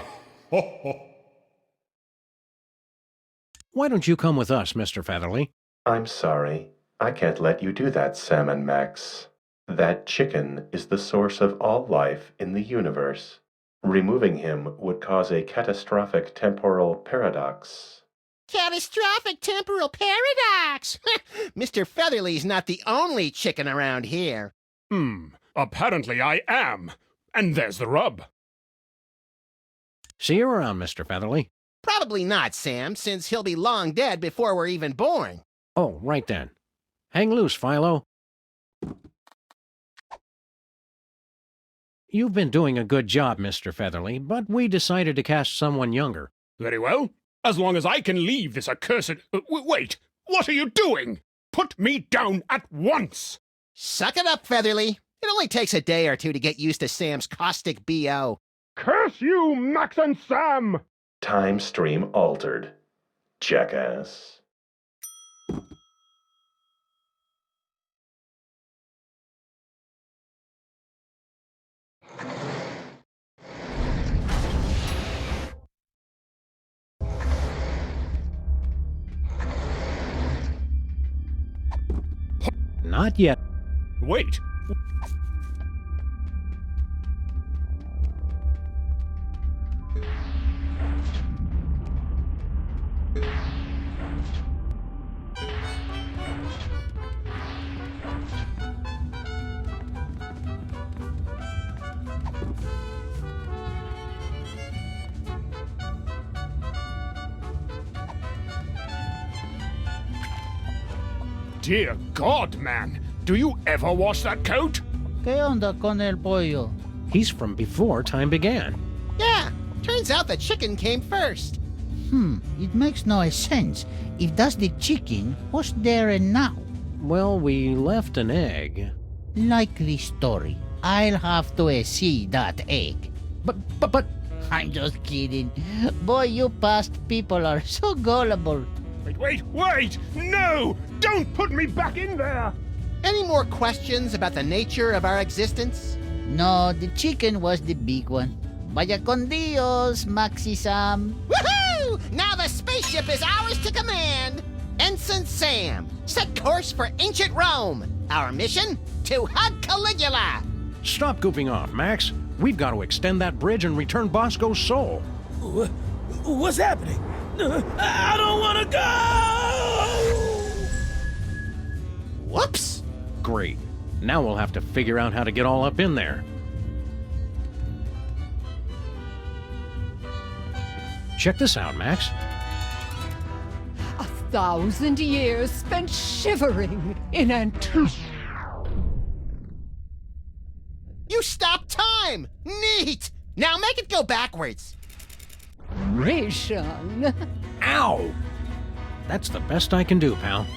Why don't you come with us, Mr. Featherly?
I'm sorry. I can't let you do that, Sam and Max. That chicken is the source of all life in the universe. Removing him would cause a catastrophic temporal paradox.
Catastrophic temporal paradox! Mr. Featherly's not the only chicken around here.
Apparently I am. And there's the rub.
See you around, Mr. Featherly.
Probably not, Sam, since he'll be long dead before we're even born.
Oh, right then. Hang loose, Philo. You've been doing a good job, Mr. Featherly, but we decided to cast someone younger.
Very well. As long as I can leave this accursed... wait! What are you doing? Put me down at once!
Suck it up, Featherly. It only takes a day or two to get used to Sam's caustic B.O.
Curse you, Max and Sam!
Time stream altered. Jackass.
Not yet.
Wait. Dear God, man! Do you ever wash that coat?
¿Qué onda con el pollo?
He's from before time began.
Yeah, turns out the chicken came first.
It makes no sense. If that's the chicken, what's there and now?
Well, we left an egg.
Likely story. I'll have to see that egg.
But...
I'm just kidding. Boy, you past people are so gullible.
Wait! No! Don't put me back in there!
Any more questions about the nature of our existence?
No, the chicken was the big one. Vaya con Dios, Maxi Sam.
Woohoo! Now the spaceship is ours to command! Ensign Sam, set course for ancient Rome. Our mission? To hug Caligula!
Stop goofing off, Max. We've got to extend that bridge and return Bosco's soul.
What's happening? I don't want to go!
Whoops!
Great. Now we'll have to figure out how to get all up in there. Check this out, Max.
1,000 years spent shivering in anticipation.
You stopped time! Neat! Now make it go backwards.
Ow! That's the best I can do, pal.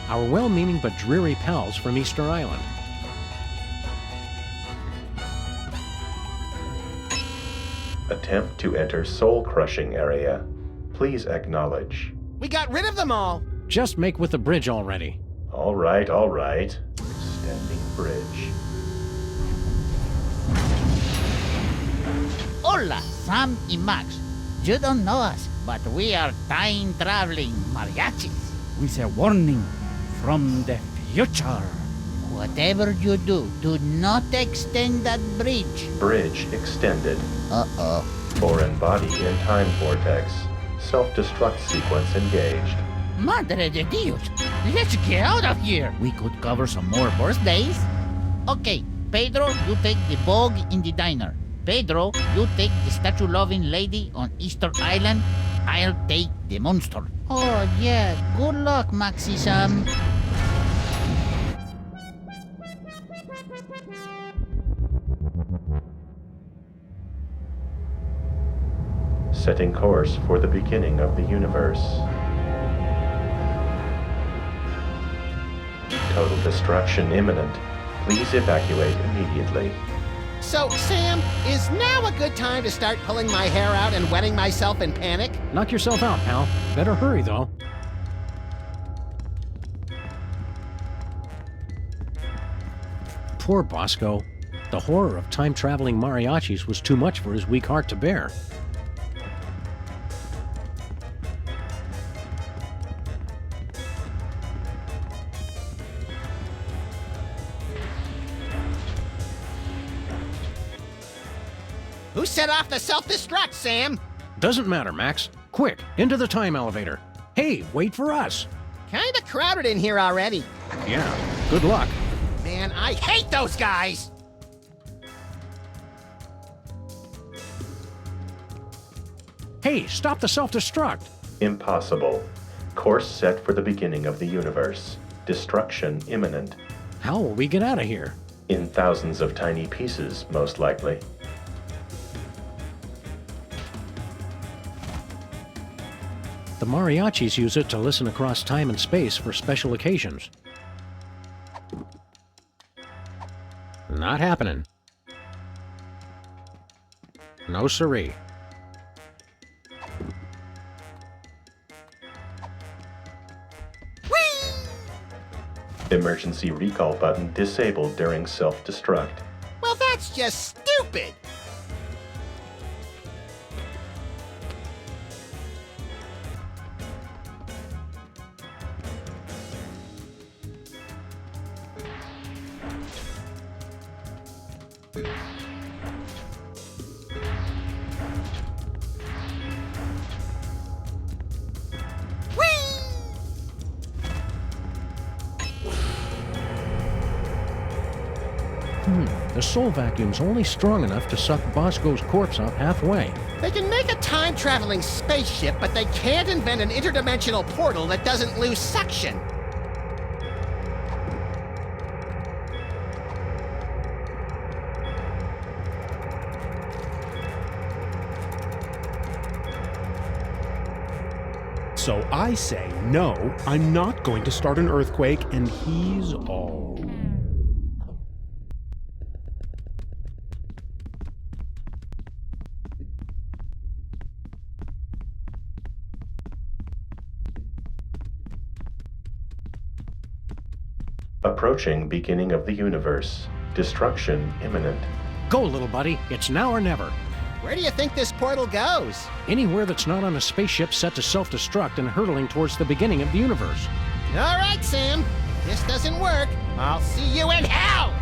our well-meaning but dreary pals from Easter Island.
Attempt to enter soul-crushing area. Please acknowledge.
We got rid of them all.
Just make with the bridge already.
All right, all right. Extending bridge.
Hola, Sam y Max. You don't know us, but we are time-traveling mariachis.
With a warning from the future.
Whatever you do, do not extend that bridge.
Bridge extended.
Uh-oh.
Foreign body in time vortex. Self-destruct sequence engaged.
Madre de Dios! Let's get out of here! We could cover some more birthdays. Okay, Pedro, you take the bog in the diner. Pedro, you take the statue-loving lady on Easter Island. I'll take the monster. Oh, yeah. Good luck, Maxi Sam.
Setting course for the beginning of the universe. Total destruction imminent. Please evacuate immediately.
So, Sam, is now a good time to start pulling my hair out and wetting myself in panic?
Knock yourself out, pal. Better hurry, though. Poor Bosco. The horror of time-traveling mariachis was too much for his weak heart to bear.
Who set off the self-destruct, Sam?
Doesn't matter, Max. Quick, into the time elevator. Hey, wait for us.
Kinda crowded in here already.
Yeah, good luck.
Man, I hate those guys!
Hey, stop the self-destruct.
Impossible. Course set for the beginning of the universe. Destruction imminent.
How will we get out of here?
In thousands of tiny pieces, most likely.
The mariachis use it to listen across time and space for special occasions. Not happening. No siree.
Emergency recall button disabled during self-destruct.
Well, that's just stupid!
The soul vacuum's only strong enough to suck Bosco's corpse up halfway.
They can make a time-traveling spaceship, but they can't invent an interdimensional portal that doesn't lose suction.
So I say, no, I'm not going to start an earthquake, and he's all.
Approaching beginning of the universe. Destruction imminent.
Go, little buddy. It's now or never.
Where do you think this portal goes?
Anywhere that's not on a spaceship set to self-destruct and hurtling towards the beginning of the universe.
All right, Sam. If this doesn't work, I'll see you in hell!